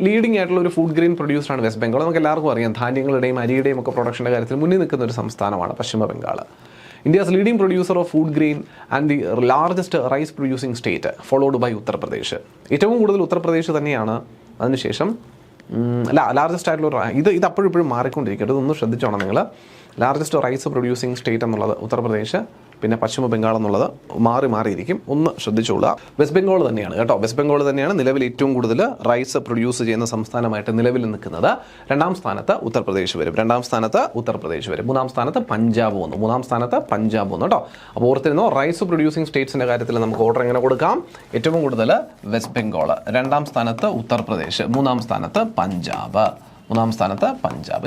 ലീഡിംഗ് ആയിട്ടുള്ള ഒരു ഫുഡ് ഗ്രെയിൻ പ്രൊഡ്യൂസറാണ് വെസ്റ്റ് ബംഗാൾ. നമുക്ക് എല്ലാവർക്കും അറിയാം, ധാന്യങ്ങളുടെയും അരിയുടെയും ഒക്കെ പ്രൊഡക്ഷൻ്റെ കാര്യത്തിൽ മുന്നിൽ നിൽക്കുന്ന ഒരു സംസ്ഥാനമാണ് പശ്ചിമ Bengal. India's leading producer of food grain and the largest rice producing state, followed by Uttar Pradesh. ഏറ്റവും കൂടുതൽ ഉത്തർപ്രദേശ് തന്നെയാണ്. അതിനുശേഷം ലാർജസ്റ്റ് ആയിട്ടുള്ള ഇത് അപ്പോഴും മാറിക്കൊണ്ടിരിക്കും. ഇതൊന്ന് ശ്രദ്ധിച്ചോണം നിങ്ങൾ. ലാർജസ്റ്റ് റൈസ് പ്രൊഡ്യൂസിങ് സ്റ്റേറ്റ് എന്നുള്ളത് ഉത്തർപ്രദേശ്, പിന്നെ പശ്ചിമ ബംഗാൾ എന്നുള്ളത് മാറിയിരിക്കും. ഒന്ന് ശ്രദ്ധിച്ചോളുക. വെസ്റ്റ് ബംഗാൾ തന്നെയാണ് കേട്ടോ. വെസ്റ്റ് ബംഗാൾ തന്നെയാണ് നിലവിൽ ഏറ്റവും കൂടുതൽ റൈസ് പ്രൊഡ്യൂസ് ചെയ്യുന്ന സംസ്ഥാനമായിട്ട് നിലവിൽ നിൽക്കുന്നത്. രണ്ടാം സ്ഥാനത്ത് ഉത്തർപ്രദേശ് വരും. മൂന്നാം സ്ഥാനത്ത് പഞ്ചാബ് വന്നു കേട്ടോ. അപ്പോൾ ഓർത്തിരുന്നോ, റൈസ് പ്രൊഡ്യൂസിങ് സ്റ്റേറ്റ്സിൻ്റെ കാര്യത്തിൽ നമുക്ക് ഓർഡർ എങ്ങനെ കൊടുക്കാം? ഏറ്റവും കൂടുതൽ വെസ്റ്റ് ബംഗാൾ, രണ്ടാം സ്ഥാനത്ത് ഉത്തർപ്രദേശ്, മൂന്നാം സ്ഥാനത്ത് പഞ്ചാബ്.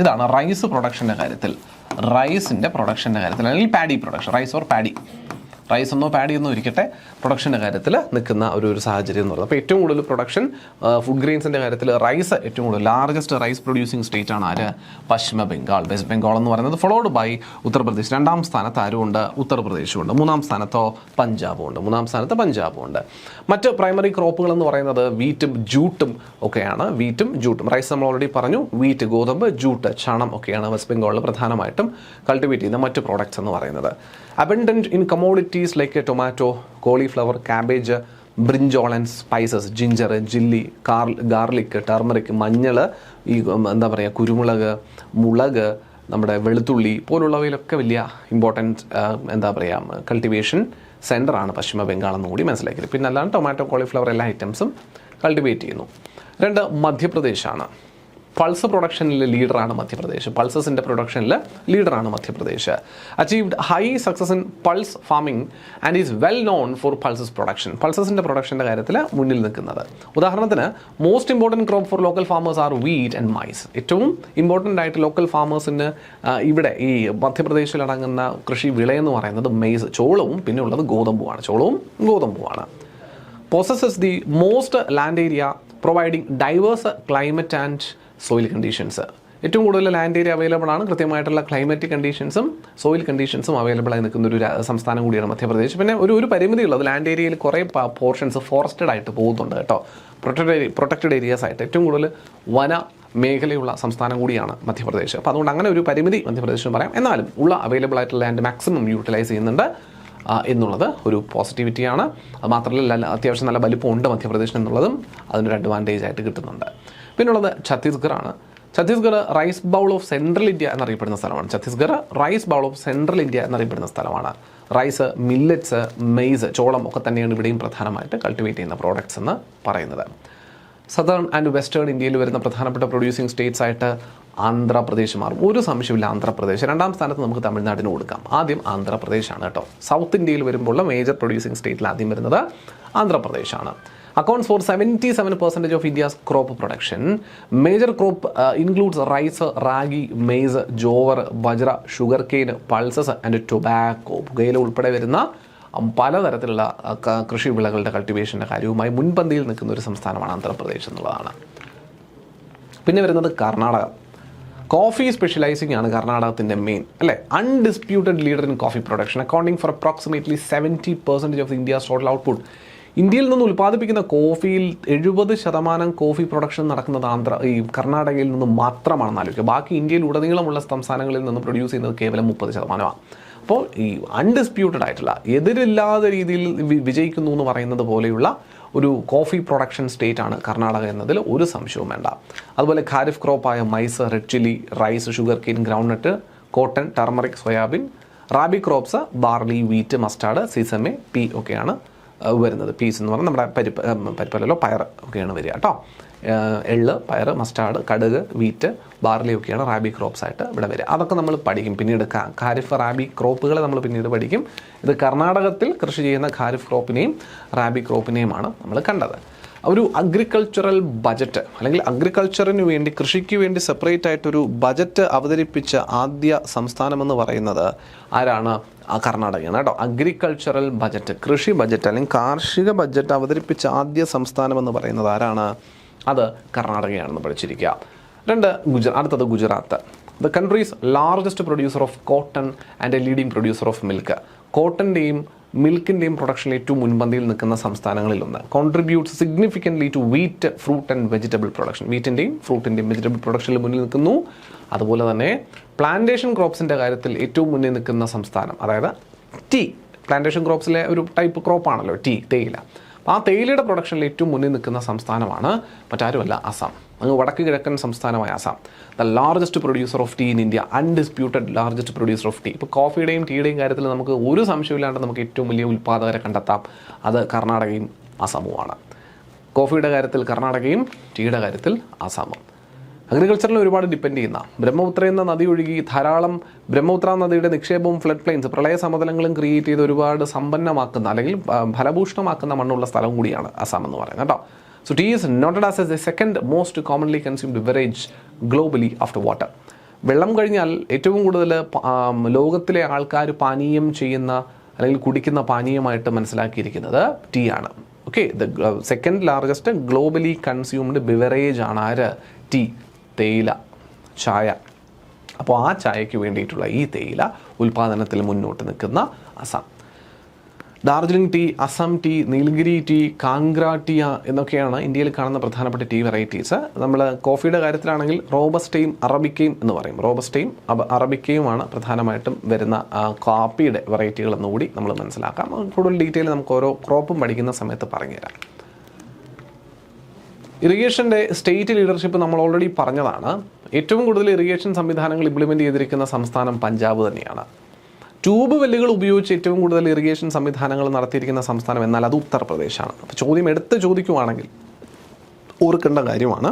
ഇതാണ് റൈസ് പ്രൊഡക്ഷൻ്റെ കാര്യത്തിൽ. അല്ലെങ്കിൽ paddy production, rice or paddy, rice എന്നോ പാഡി എന്നോ ഇരിക്കട്ടെ, പ്രൊഡക്ഷൻ്റെ കാര്യത്തിൽ നിൽക്കുന്ന ഒരു സാഹചര്യം എന്ന് പറയുന്നത്. അപ്പോൾ ഏറ്റവും കൂടുതൽ പ്രൊഡക്ഷൻ ഫുഡ് ഗ്രെയിൻസിൻ്റെ കാര്യത്തിൽ റൈസ് ഏറ്റവും കൂടുതൽ ലാർജസ്റ്റ് റൈസ് പ്രൊഡ്യൂസിങ് സ്റ്റേറ്റ് ആണ് ആര്? പശ്ചിമ ബംഗാൾ. വെസ്റ്റ് ബംഗാൾ എന്ന് പറയുന്നത് ഫോളോഡ് ബൈ ഉത്തർപ്രദേശ്. രണ്ടാം സ്ഥാനത്ത് ആരുമുണ്ട്? ഉത്തർപ്രദേശുണ്ട്. മൂന്നാം സ്ഥാനത്തോ പഞ്ചാബും ഉണ്ട്. മറ്റ് പ്രൈമറി ക്രോപ്പുകൾ എന്ന് പറയുന്നത് വീറ്റും ജൂട്ടും ഒക്കെയാണ്. റൈസ് നമ്മൾ ഓൾറെഡി പറഞ്ഞു. വീറ്റ്, ഗോതമ്പ്, ജൂട്ട്, ചണം ഒക്കെയാണ് വെസ്റ്റ് ബംഗാളിൽ പ്രധാനമായിട്ടും കൾട്ടിവേറ്റ് ചെയ്യുന്ന മറ്റ് പ്രോഡക്ട്സ് എന്ന് പറയുന്നത്. Abundant in commodities like tomato, cauliflower, cabbage, brinjal and spices, ginger, chilli, garlic, turmeric, മഞ്ഞൾ, ഈ കുരുമുളക്, മുളക്, നമ്മുടെ വെളുത്തുള്ളി പോലുള്ളവയിലൊക്കെ വലിയ ഇമ്പോർട്ടൻറ്റ് കൾട്ടിവേഷൻ സെൻറ്ററാണ് പശ്ചിമ ബംഗാൾ എന്നുകൂടി മനസ്സിലാക്കിയത്. പിന്നെ അല്ലാണ്ട് ടൊമാറ്റോ, കോളിഫ്ലവർ എല്ലാ ഐറ്റംസും കൾട്ടിവേറ്റ് ചെയ്യുന്നു. 2 മധ്യപ്രദേശാണ്. പൾസ് പ്രൊഡക്ഷനിൽ ലീഡറാണ് മധ്യപ്രദേശ്. പൾസസിൻ്റെ പ്രൊഡക്ഷനിൽ ലീഡറാണ് മധ്യപ്രദേശ്. Achieved high success in pulse farming and is well known for pulses production. പൾസസിൻ്റെ പ്രൊഡക്ഷൻ്റെ കാര്യത്തിൽ മുന്നിൽ നിൽക്കുന്നത്. ഉദാഹരണത്തിന് most important crop for local farmers are wheat and maize. ഏറ്റവും ഇമ്പോർട്ടൻ്റ് ആയിട്ട് ലോക്കൽ ഫാമേഴ്സിന് ഇവിടെ ഈ മധ്യപ്രദേശിൽ അടങ്ങുന്ന കൃഷി വിളയെന്ന് പറയുന്നത് മെയ്സ്, ചോളവും പിന്നെ ഉള്ളത് ഗോതമ്പുമാണ്. ചോളവും ഗോതമ്പുമാണ്. possesses the most land area providing diverse climate and soil conditions. ഏറ്റവും കൂടുതൽ ലാൻഡ് ഏരിയ അവൈലബിൾ ആണ്, കൃത്യമായിട്ടുള്ള ക്ലൈമറ്റിക് കണ്ടീഷൻസും സോയിൽ കണ്ടീഷൻസും അവൈലബിൾ ആയി നിൽക്കുന്ന ഒരു സംസ്ഥാനം കൂടിയാണ് മധ്യപ്രദേശ്. പിന്നെ ഒരു പരിമിതി ഉള്ളത് ലാൻഡ് ഏരിയയിൽ കുറേ പോർഷൻസ് ഫോറസ്റ്റഡ് ആയിട്ട് പോകുന്നുണ്ട് കേട്ടോ. പ്രൊട്ടക്റ്റഡ് ഏരിയാസ് ആയിട്ട് ഏറ്റവും കൂടുതൽ വന മേഖലയുള്ള സംസ്ഥാനം കൂടിയാണ് മധ്യപ്രദേശ്. അപ്പോൾ അതുകൊണ്ട് അങ്ങനെ ഒരു പരിമിതി മധ്യപ്രദേശിന് പറയാം. എന്നാലും ഉള്ള അവൈലബിൾ ആയിട്ടുള്ള ലാൻഡ് മാക്സിമം യൂട്ടിലൈസ് ചെയ്യുന്നുണ്ട് എന്നുള്ളത് ഒരു പോസിറ്റിവിറ്റിയാണ്. അത് മാത്രമല്ല അത്യാവശ്യം നല്ല വലിപ്പമുണ്ട് മധ്യപ്രദേശിന് എന്നുള്ളതും അതിനൊരു അഡ്വാൻറ്റേജ് ആയിട്ട് കിട്ടുന്നുണ്ട്. പിന്നുള്ളത് ഛത്തീസ്ഗഡാണ്. Chhattisgarh rice bowl of central India എന്നറിയപ്പെടുന്ന സ്ഥലമാണ്. Chhattisgarh rice bowl of central India എന്നറിയപ്പെടുന്ന സ്ഥലമാണ്. റൈസ്, മില്ലറ്റ്സ്, മെയ്സ്, ചോളം ഒക്കെ തന്നെയാണ് ഇവിടെയും പ്രധാനമായിട്ട് കൾട്ടിവേറ്റ് ചെയ്യുന്ന പ്രോഡക്ട്സ് എന്ന് പറയുന്നത്. സദേൺ ആൻഡ് വെസ്റ്റേൺ ഇന്ത്യയിൽ വരുന്ന പ്രധാനപ്പെട്ട പ്രൊഡ്യൂസിങ് സ്റ്റേറ്റ്സ് ആയിട്ട് ആന്ധ്രാപ്രദേശ് മാറും. ഒരു സംശയമില്ല ആന്ധ്രാപ്രദേശ്. 2ാം സ്ഥാനത്ത് നമുക്ക് തമിഴ്നാടിന് കൊടുക്കാം. ആദ്യം ആന്ധ്രാപ്രദേശാണ് കേട്ടോ. സൗത്ത് ഇന്ത്യയിൽ വരുമ്പോൾ മേജർ പ്രൊഡ്യൂസിങ് സ്റ്റേറ്റിൽ ആദ്യം വരുന്നത് ആന്ധ്രാപ്രദേശാണ്. Accounts for 77% of India's crop production. Major crop includes rice, ragi, maize, jowar, bajra, sugar cane, pulses and tobacco. പുകയില ഉൾപ്പെടെ വരുന്ന പലതരത്തിലുള്ള കൃഷി വിളകളുടെ കൾട്ടിവേഷൻ്റെ കാര്യവുമായി മുൻപന്തിയിൽ നിൽക്കുന്ന ഒരു സംസ്ഥാനമാണ് ആന്ധ്രാപ്രദേശ് എന്നുള്ളതാണ്. പിന്നെ വരുന്നത് കർണാടക. കോഫി സ്പെഷ്യലൈസിംഗ് ആണ് കർണാടകത്തിൻ്റെ മെയിൻ അല്ലേ. Undisputed leader in coffee production accounting for approximately 70% of India's total output. ഇന്ത്യയിൽ നിന്ന് ഉൽപ്പാദിപ്പിക്കുന്ന കോഫിയിൽ 70% കോഫി പ്രൊഡക്ഷൻ നടക്കുന്നത് ഈ കർണാടകയിൽ നിന്ന് മാത്രമാണെന്ന് ആലോചിക്കുക. ബാക്കി ഇന്ത്യയിൽ ഉടനീളമുള്ള സംസ്ഥാനങ്ങളിൽ നിന്ന് പ്രൊഡ്യൂസ് ചെയ്യുന്നത് കേവലം 30%. അപ്പോൾ ഈ അൺഡിസ്പ്യൂട്ടഡ് ആയിട്ടുള്ള എതിരില്ലാത്ത രീതിയിൽ വിജയിക്കുന്നു എന്ന് പറയുന്നത് പോലെയുള്ള ഒരു കോഫി പ്രൊഡക്ഷൻ സ്റ്റേറ്റ് ആണ് കർണാടക എന്നതിൽ ഒരു സംശയവും വേണ്ട. അതുപോലെ ഖാരിഫ് ക്രോപ്പായ maize, red chilli, rice, sugar cane, groundnut, cotton, turmeric, soybean, rabi crops, barley, wheat, mustard, sesame, pea ഒക്കെയാണ് വരുന്നത്. പീസ് എന്ന് പറഞ്ഞാൽ നമ്മുടെ പരിപ്പല്ലോ പയർ ഒക്കെയാണ് വരിക കേട്ടോ. എള്ള്, പയർ, മസ്റ്റാർഡ്, കടുക്, വീറ്റ്, ബാർലി ഒക്കെയാണ് റാബി ക്രോപ്സ് ആയിട്ട് ഇവിടെ വരിക. അതൊക്കെ നമ്മൾ പഠിക്കും പിന്നീട്. ഖാരിഫ്, റാബി ക്രോപ്പുകളെ നമ്മൾ പിന്നീട് പഠിക്കും. ഇത് കർണാടകത്തിൽ കൃഷി ചെയ്യുന്ന ഖാരിഫ് ക്രോപ്പിനെയും റാബി ക്രോപ്പിനെയുമാണ് നമ്മൾ കണ്ടത്. ഒരു അഗ്രികൾച്ചറൽ ബജറ്റ് അല്ലെങ്കിൽ അഗ്രികൾച്ചറിന് വേണ്ടി കൃഷിക്ക് വേണ്ടി സെപ്പറേറ്റ് ആയിട്ടൊരു ബജറ്റ് അവതരിപ്പിച്ച ആദ്യ സംസ്ഥാനമെന്ന് പറയുന്നത് ആരാണ്? കർണാടകയാണ് കേട്ടോ. അഗ്രികൾച്ചറൽ ബജറ്റ്, കൃഷി ബജറ്റ് അല്ലെങ്കിൽ കാർഷിക ബജറ്റ് അവതരിപ്പിച്ച ആദ്യ സംസ്ഥാനമെന്ന് പറയുന്നത് ആരാണ്? അത് കർണാടകയാണെന്ന് പഠിച്ചിരിക്കുക. അടുത്തത് Gujarat. The countries largest producer of cotton and a leading producer of milk. കോട്ടൻ്റെയും മിൽക്കിൻ്റെയും പ്രൊഡക്ഷനിൽ ഏറ്റവും മുൻപന്തിയിൽ നിൽക്കുന്ന സംസ്ഥാനങ്ങളിലൊന്ന്. Contributes significantly to wheat, fruit and vegetable production. വീറ്റിൻ്റെയും ഫ്രൂട്ടിൻ്റെയും വെജിറ്റബിൾ പ്രൊഡക്ഷനിൽ മുന്നിൽ നിൽക്കുന്നു. അതുപോലെ തന്നെ പ്ലാന്റേഷൻ ക്രോപ്സിൻ്റെ കാര്യത്തിൽ ഏറ്റവും മുന്നിൽ നിൽക്കുന്ന സംസ്ഥാനം, അതായത് ടീ. പ്ലാന്റേഷൻ ക്രോപ്സിലെ ഒരു ടൈപ്പ് ക്രോപ്പാണല്ലോ ടീ, തേയില. ആ തേയിലയുടെ പ്രൊഡക്ഷനിൽ ഏറ്റവും മുന്നിൽ നിൽക്കുന്ന സംസ്ഥാനമാണ് മറ്റാരുമല്ല അസം. അങ്ങ് വടക്ക് കിഴക്കൻ സംസ്ഥാനമായ Assam. The largest producer of tea in India, undisputed largest producer of tea. ഇപ്പോൾ കോഫിയുടെയും ടീയുടെയും കാര്യത്തിൽ നമുക്ക് ഒരു സംശയമില്ലാണ്ട് നമുക്ക് ഏറ്റവും വലിയ ഉൽപ്പാദകരെ കണ്ടെത്താം. അത് കർണാടകയും അസമുമാണ്. കോഫിയുടെ കാര്യത്തിൽ കർണാടകയും, ടീയുടെ കാര്യത്തിൽ അസമും. അഗ്രികൾച്ചറിൽ ഒരുപാട് ഡിപ്പെൻഡ് ചെയ്യുന്ന ബ്രഹ്മപുത്ര എന്ന നദി ഒഴുകി ധാരാളം ബ്രഹ്മപുത്ര നദിയുടെ നിക്ഷേപവും ഫ്ലഡ് പ്ലെയിൻസ്, പ്രളയ സമതലങ്ങളും ക്രിയേറ്റ് ചെയ്ത് ഒരുപാട് സമ്പന്നമാക്കുന്ന അല്ലെങ്കിൽ ഫലഭൂഷണമാക്കുന്ന മണ്ണുള്ള സ്ഥലം കൂടിയാണ് അസം എന്ന് പറയുന്നത് കേട്ടോ. So tea is noted as the second most commonly consumed beverage globally after water. വെള്ളം കഴിഞ്ഞാൽ ഏറ്റവും കൂടുതൽ ലോകത്തിലെ ആൾക്കാർ പാനീയം ചെയ്യുന്ന അല്ലെങ്കിൽ കുടിക്കുന്ന പാനീയമായിട്ട് മനസ്സിലാക്കിയിരിക്കുന്നത് ടീ ആണ്. Okay, the second largest globally consumed beverage ആണ് ആര്? ടീ, തേയില, ചായ. അപ്പോൾ ആ ചായയ്ക്ക് വേണ്ടിയിട്ടുള്ള ഈ തേയില ഉൽപ്പാദനത്തിൽ മുന്നോട്ട് നിൽക്കുന്ന Assam. Darjeeling tea, Assam tea, Nilgiri tea, Kangra tea എന്നൊക്കെയാണ് ഇന്ത്യയിൽ കാണുന്ന പ്രധാനപ്പെട്ട ടീ വെറൈറ്റീസ്. നമ്മൾ കോഫിയുടെ കാര്യത്തിലാണെങ്കിൽ റോബസ്റ്റയും അറബിക്കയും എന്ന് പറയും. റോബസ്റ്റയും അറബിക്കയുമാണ് പ്രധാനമായിട്ടും വരുന്ന കാപ്പിയുടെ വെറൈറ്റികൾ എന്നുകൂടി നമ്മൾ മനസ്സിലാക്കാം. കൂടുതൽ ഡീറ്റെയിൽ നമുക്ക് ഓരോ ക്രോപ്പും പഠിക്കുന്ന സമയത്ത് പറഞ്ഞുതരാം. ഇറിഗേഷൻ്റെ സ്റ്റേറ്റ് ലീഡർഷിപ്പ് നമ്മൾ ഓൾറെഡി പറഞ്ഞതാണ്. ഏറ്റവും കൂടുതൽ ഇറിഗേഷൻ സംവിധാനങ്ങൾ ഇംപ്ലിമെൻറ്റ് ചെയ്തിരിക്കുന്ന സംസ്ഥാനം പഞ്ചാബ് തന്നെയാണ്. ട്യൂബ് വെല്ലുകൾ ഉപയോഗിച്ച് ഏറ്റവും കൂടുതൽ ഇറിഗേഷൻ സംവിധാനങ്ങൾ നടത്തിയിരിക്കുന്ന സംസ്ഥാനം എന്നാൽ അത് ഉത്തർപ്രദേശാണ്. അപ്പോൾ ചോദ്യം എടുത്ത് ചോദിക്കുവാണെങ്കിൽ ഓർക്കേണ്ട കാര്യമാണ്.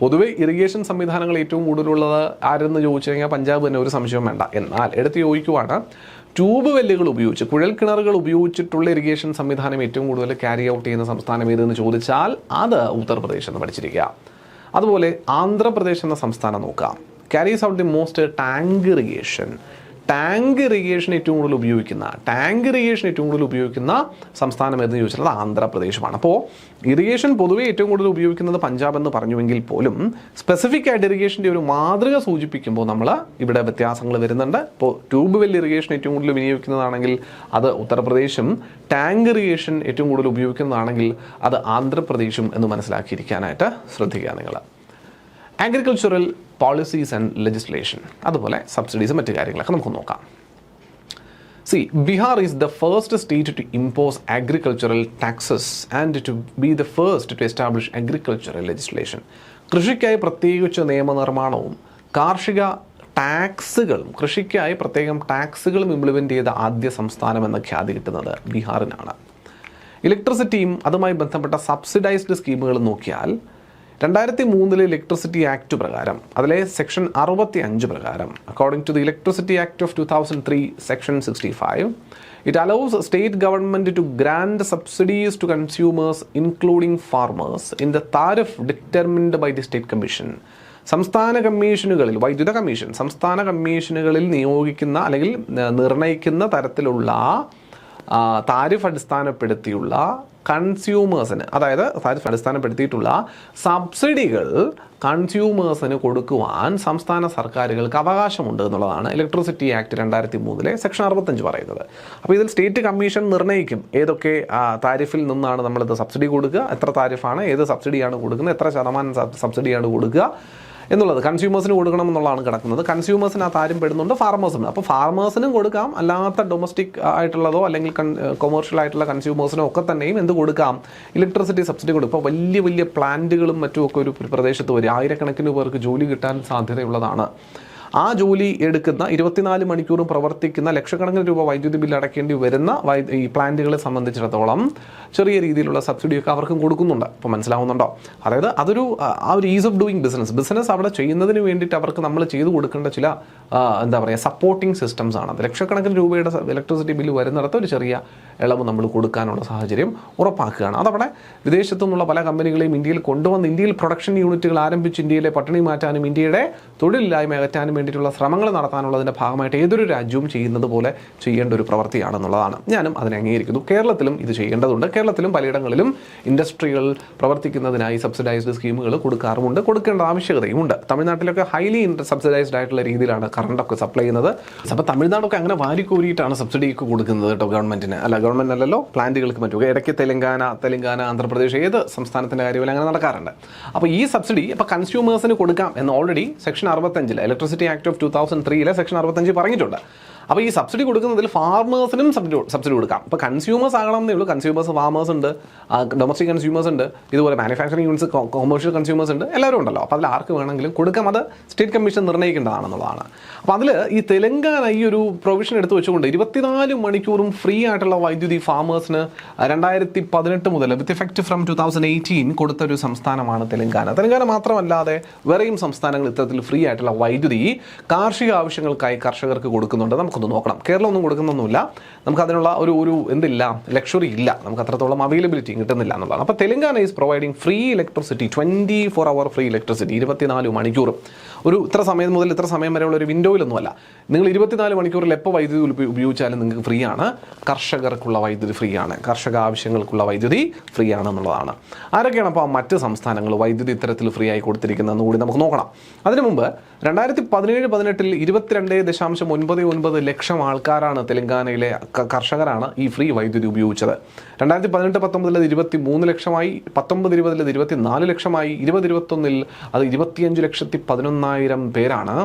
പൊതുവെ ഇറിഗേഷൻ സംവിധാനങ്ങൾ ഏറ്റവും കൂടുതലുള്ളത് ആരെന്ന് ചോദിച്ചു കഴിഞ്ഞാൽ പഞ്ചാബ് തന്നെ, ഒരു സംശയവും വേണ്ട. എന്നാൽ എടുത്ത് ചോദിക്കുവാണ്, ട്യൂബ് വെല്ലുകൾ ഉപയോഗിച്ച്, കുഴൽ കിണറുകൾ ഉപയോഗിച്ചിട്ടുള്ള ഇറിഗേഷൻ സംവിധാനം ഏറ്റവും കൂടുതൽ ക്യാരി ഔട്ട് ചെയ്യുന്ന സംസ്ഥാനം ഏതെന്ന് ചോദിച്ചാൽ അത് ഉത്തർപ്രദേശ് എന്ന് പഠിച്ചിരിക്കുക. അതുപോലെ ആന്ധ്രാപ്രദേശ് എന്ന സംസ്ഥാനം നോക്കാം, carries out the most tank irrigation. Tank irrigation ഏറ്റവും കൂടുതൽ ഉപയോഗിക്കുന്ന സംസ്ഥാനം ഏതെന്ന് ചോദിച്ചാൽ അത് ആന്ധ്രാപ്രദേശമാണ്. അപ്പോൾ ഇറിഗേഷൻ പൊതുവെ ഏറ്റവും കൂടുതൽ ഉപയോഗിക്കുന്നത് പഞ്ചാബ് എന്ന് പറഞ്ഞുവെങ്കിൽ പോലും സ്പെസിഫിക് ആയിട്ട് ഇറിഗേഷൻ്റെ ഒരു മാതൃക സൂചിപ്പിക്കുമ്പോൾ നമ്മൾ ഇവിടെ വ്യത്യാസങ്ങൾ വരുന്നുണ്ട്. ഇപ്പോൾ ട്യൂബ് വെൽ ഇറിഗേഷൻ ഏറ്റവും കൂടുതൽ വിനിയോഗിക്കുന്നതാണെങ്കിൽ അത് ഉത്തർപ്രദേശും, ടാങ്ക് ഇറിഗേഷൻ ഏറ്റവും കൂടുതൽ ഉപയോഗിക്കുന്നതാണെങ്കിൽ അത് ആന്ധ്രാപ്രദേശും എന്ന് മനസ്സിലാക്കിയിരിക്കാനായിട്ട് ശ്രദ്ധിക്കുക നിങ്ങൾ. അഗ്രികൾച്ചറൽ പോളിസീസ് ആൻഡ് ലെജിസ്ലേഷൻ, അതുപോലെ സബ്സിഡീസ്, മറ്റു കാര്യങ്ങളൊക്കെ നമുക്ക് നോക്കാം. Bihar is the first state to impose agricultural taxes and to be the first to establish agricultural legislation. കൃഷിക്കായി പ്രത്യേകിച്ച് നിയമനിർമ്മാണവും കാർഷിക ടാക്സുകളും, കൃഷിക്കായി പ്രത്യേകം ടാക്സുകളും ഇംപ്ലിമെൻ്റ് ചെയ്ത ആദ്യ സംസ്ഥാനം എന്ന ഖ്യാതി കിട്ടുന്നത് ബീഹാറിനാണ്. ഇലക്ട്രിസിറ്റിയും അതുമായി ബന്ധപ്പെട്ട സബ്സിഡൈസ്ഡ് സ്കീമുകളും നോക്കിയാൽ 2003 ഇലക്ട്രിസിറ്റി ആക്ട് പ്രകാരം, അതിലെ സെക്ഷൻ 65 പ്രകാരം, according to the electricity act of 2003 section 65, it allows state government to grant subsidies to consumers including farmers in the tariff determined by the state commission. സംസ്ഥാന കമ്മീഷനുകളിൽ, വൈദ്യുത കമ്മീഷൻ സംസ്ഥാന കമ്മീഷനുകളിൽ നിയോഗിക്കുന്ന അല്ലെങ്കിൽ നിർണ്ണയിക്കുന്ന തരത്തിലുള്ള താരിഫ് അടിസ്ഥാനപ്പെടുത്തിയുള്ള കൺസ്യൂമേഴ്സിന്, അതായത് താരിഫ് അടിസ്ഥാനപ്പെടുത്തിയിട്ടുള്ള സബ്സിഡികൾ കൺസ്യൂമേഴ്സിന് കൊടുക്കുവാൻ സംസ്ഥാന സർക്കാരുകൾക്ക് അവകാശമുണ്ട് എന്നുള്ളതാണ് ഇലക്ട്രിസിറ്റി ആക്ട് 2003 സെക്ഷൻ 65 പറയുന്നത്. അപ്പോൾ ഇതിൽ സ്റ്റേറ്റ് കമ്മീഷൻ നിർണ്ണയിക്കും ഏതൊക്കെ താരിഫിൽ നിന്നാണ് നമ്മളിത് സബ്സിഡി കൊടുക്കുക, എത്ര താരിഫാണ്, ഏത് സബ്സിഡിയാണ് കൊടുക്കുന്നത്, എത്ര ശതമാനം സബ്സിഡിയാണ് കൊടുക്കുക എന്നുള്ളത്. കൺസ്യൂമേഴ്സിന് കൊടുക്കണം എന്നുള്ളതാണ് കിടക്കുന്നത്. കൺസ്യൂമേഴ്സിന് ആ താരം പെടുന്നുണ്ട്, ഫാർമേഴ്സിന്. അപ്പോൾ ഫാർമേഴ്സിനും കൊടുക്കാം, അല്ലാത്ത ഡൊമസ്റ്റിക് ആയിട്ടുള്ളതോ അല്ലെങ്കിൽ കൊമേഴ്ഷ്യൽ ആയിട്ടുള്ള കൺസ്യൂമേഴ്സിനോ ഒക്കെ തന്നെയും എന്ത് കൊടുക്കാം, ഇലക്ട്രിസിറ്റി സബ്സിഡി കൊടുക്കും. ഇപ്പോൾ വലിയ വലിയ പ്ലാന്റുകളും മറ്റുമൊക്കെ ഒരു പ്രദേശത്ത് വരും, ആയിരക്കണക്കിന് പേർക്ക് ജോലി കിട്ടാൻ സാധ്യതയുള്ളതാണ്. ആ ജോലി എടുക്കുന്ന 24 മണിക്കൂറും പ്രവർത്തിക്കുന്ന ലക്ഷക്കണക്കിന് രൂപ വൈദ്യുതി ബില്ല് അടയ്ക്കേണ്ടി വരുന്ന ഈ പ്ലാന്റുകളെ സംബന്ധിച്ചിടത്തോളം ചെറിയ രീതിയിലുള്ള സബ്സിഡിയൊക്കെ അവർക്കും കൊടുക്കുന്നുണ്ട്. അപ്പോൾ മനസ്സിലാവുന്നുണ്ടോ? അതായത് അതൊരു ആ ഒരു ഈസ് ഓഫ് ഡൂയിങ് ബിസിനസ് അവിടെ ചെയ്യുന്നതിന് വേണ്ടിയിട്ട് അവർക്ക് നമ്മൾ ചെയ്തു കൊടുക്കേണ്ട ചില സപ്പോർട്ടിംഗ് സിസ്റ്റംസ് ആണ്. അത് ലക്ഷക്കണക്കിന് രൂപയുടെ ഇലക്ട്രിസിറ്റി ബില്ല് വരുന്നിടത്ത് ഒരു ചെറിയ ഇളവ് നമ്മൾ കൊടുക്കാനുള്ള സാഹചര്യം ഉറപ്പാക്കുകയാണ്. അതവിടെ വിദേശത്തു നിന്നുള്ള പല കമ്പനികളെയും ഇന്ത്യയിൽ കൊണ്ടുവന്ന് ഇന്ത്യയിൽ പ്രൊഡക്ഷൻ യൂണിറ്റുകൾ ആരംഭിച്ച് ഇന്ത്യയിലെ പട്ടിണി മാറ്റാനും ഇന്ത്യയുടെ തൊഴിലില്ലായ്മ അകറ്റാനും വേണ്ടിയിട്ടുള്ള ശ്രമങ്ങൾ നടത്താനുള്ളതിൻ്റെ ഭാഗമായിട്ട് ഏതൊരു രാജ്യവും ചെയ്യുന്നത് പോലെ ചെയ്യേണ്ട ഒരു പ്രവൃത്തിയാണെന്നുള്ളതാണ്. ഞാനും അതിനെ അംഗീകരിക്കുന്നു. കേരളത്തിലും ഇത് ചെയ്യേണ്ടതുണ്ട്. കേരളത്തിലും പലയിടങ്ങളിലും ഇൻഡസ്ട്രികൾ പ്രവർത്തിക്കുന്നതിനായി സബ്സിഡൈസ്ഡ് സ്കീമുകൾ കൊടുക്കാറുമുണ്ട്, കൊടുക്കേണ്ട ആവശ്യകതയുമുണ്ട്. തമിഴ്നാട്ടിലൊക്കെ ഹൈലി സബ്സിഡൈസ്ഡ് ആയിട്ടുള്ള രീതിയിലാണ് കറണ്ടൊക്കെ സപ്ലൈ ചെയ്യുന്നത്. അപ്പോൾ തമിഴ്നാടൊക്കെ അങ്ങനെ വാരിക്കോരിയിട്ടാണ് സബ്സിഡിയൊക്കെ കൊടുക്കുന്നത് കേട്ടോ ഗവൺമെൻറ്റിന്. ഗവൺമെൻറ് അല്ലല്ലോ, പ്ലാന്റുകൾക്ക് മറ്റും. ഇടയ്ക്ക് തെലങ്കാന, ആന്ധ്രാപ്രദേശ്, ഏത് സംസ്ഥാനത്തിൻ്റെ കാര്യത്തിൽ അങ്ങനെ നടക്കാറുണ്ട്. അപ്പോൾ ഈ സബ്സിഡി ഇപ്പോൾ കൺസ്യൂമേഴ്സിന് കൊടുക്കാം എന്ന് already section 65 electricity act of 2003 section 65 പറഞ്ഞിട്ടുണ്ട്. അപ്പോൾ ഈ സബ്സിഡി കൊടുക്കുന്നതിൽ ഫാർമേഴ്സിനും സബ്സിഡി കൊടുക്കാം. ഇപ്പോൾ കൺസ്യൂമേഴ്സ് ആകണമെന്നേ ഉള്ളൂ. കൺസ്യൂമേഴ്സ്, ഫാർമേഴ്സ് ഉണ്ട്, ഡൊമസ്റ്റിക് കൺസ്യൂമേഴ്സ് ഉണ്ട്, ഇതുപോലെ മാനുഫാക്ചറിംഗ് യൂണിറ്റ്സ്, കൊമേഴ്ഷ്യൽ കൺസ്യൂമേഴ്സ് ഉണ്ട്, എല്ലാവരും ഉണ്ടല്ലോ. അപ്പോൾ അതിൽ ആർക്ക് വേണമെങ്കിലും കൊടുക്കാം. അത് സ്റ്റേറ്റ് കമ്മീഷൻ നിർണ്ണയിക്കേണ്ടതാണെന്നുള്ളതാണ്. അപ്പോൾ അതിൽ ഈ തെലങ്കാന ഈ ഒരു പ്രൊവിഷൻ എടുത്ത് വെച്ചുകൊണ്ട് 24 മണിക്കൂറും ഫ്രീ ആയിട്ടുള്ള വൈദ്യുതി ഫാർമേഴ്സിന് 2018 മുതൽ വിത്ത് എഫക്റ്റ് ഫ്രം 2018 കൊടുത്ത ഒരു സംസ്ഥാനമാണ് തെലങ്കാന. തെലങ്കാന മാത്രമല്ലാതെ വേറെയും സംസ്ഥാനങ്ങൾ ഇത്തരത്തിൽ ഫ്രീ ആയിട്ടുള്ള വൈദ്യുതി കാർഷിക ആവശ്യങ്ങൾക്കായി കർഷകർക്ക് കൊടുക്കുന്നുണ്ട്. നമുക്കൊന്ന് നോക്കണം. കേരളം ഒന്നും കൊടുക്കുന്നൊന്നുമില്ല. നമുക്ക് അതിനുള്ള ഒരു എന്തില്ല, ലക്ഷറി ഇല്ല, നമുക്ക് അത്രത്തോളം അവൈലബിലിറ്റി കിട്ടുന്നില്ല എന്നുള്ളതാണ്. അപ്പോൾ Telangana is providing free electricity, 24 hour free electricity, 24 മണിക്കൂറും. ഒരു ഇത്ര സമയം മുതൽ ഇത്ര സമയം വരെയുള്ള ഒരു വിൻഡോയിലൊന്നുമല്ല. നിങ്ങൾ 24 മണിക്കൂറിൽ എപ്പോൾ വൈദ്യുതി ഉപയോഗിച്ചാലും നിങ്ങൾക്ക് ഫ്രീ ആണ്. കർഷകർക്കുള്ള വൈദ്യുതി ഫ്രീ ആണ്, കർഷക ആവശ്യങ്ങൾക്കുള്ള വൈദ്യുതി ഫ്രീ ആണെന്നുള്ളതാണ്. ആരൊക്കെയാണ് അപ്പോൾ മറ്റ് സംസ്ഥാനങ്ങൾ വൈദ്യുതി ഇത്തരത്തിൽ ഫ്രീ ആയി കൊടുത്തിരിക്കുന്നതെന്ന് കൂടി നമുക്ക് നോക്കണം. അതിനു മുമ്പ് 2017-18 22.99 ലക്ഷം ആൾക്കാരാണ് തെലങ്കാനയിലെ കർഷകരാണ് ഈ ഫ്രീ വൈദ്യുതി ഉപയോഗിച്ചത്. 2018-19 23 ലക്ഷമായി, 19-20 24 ലക്ഷമായി, 20-21 അത് 25,11,000 പേരാണ്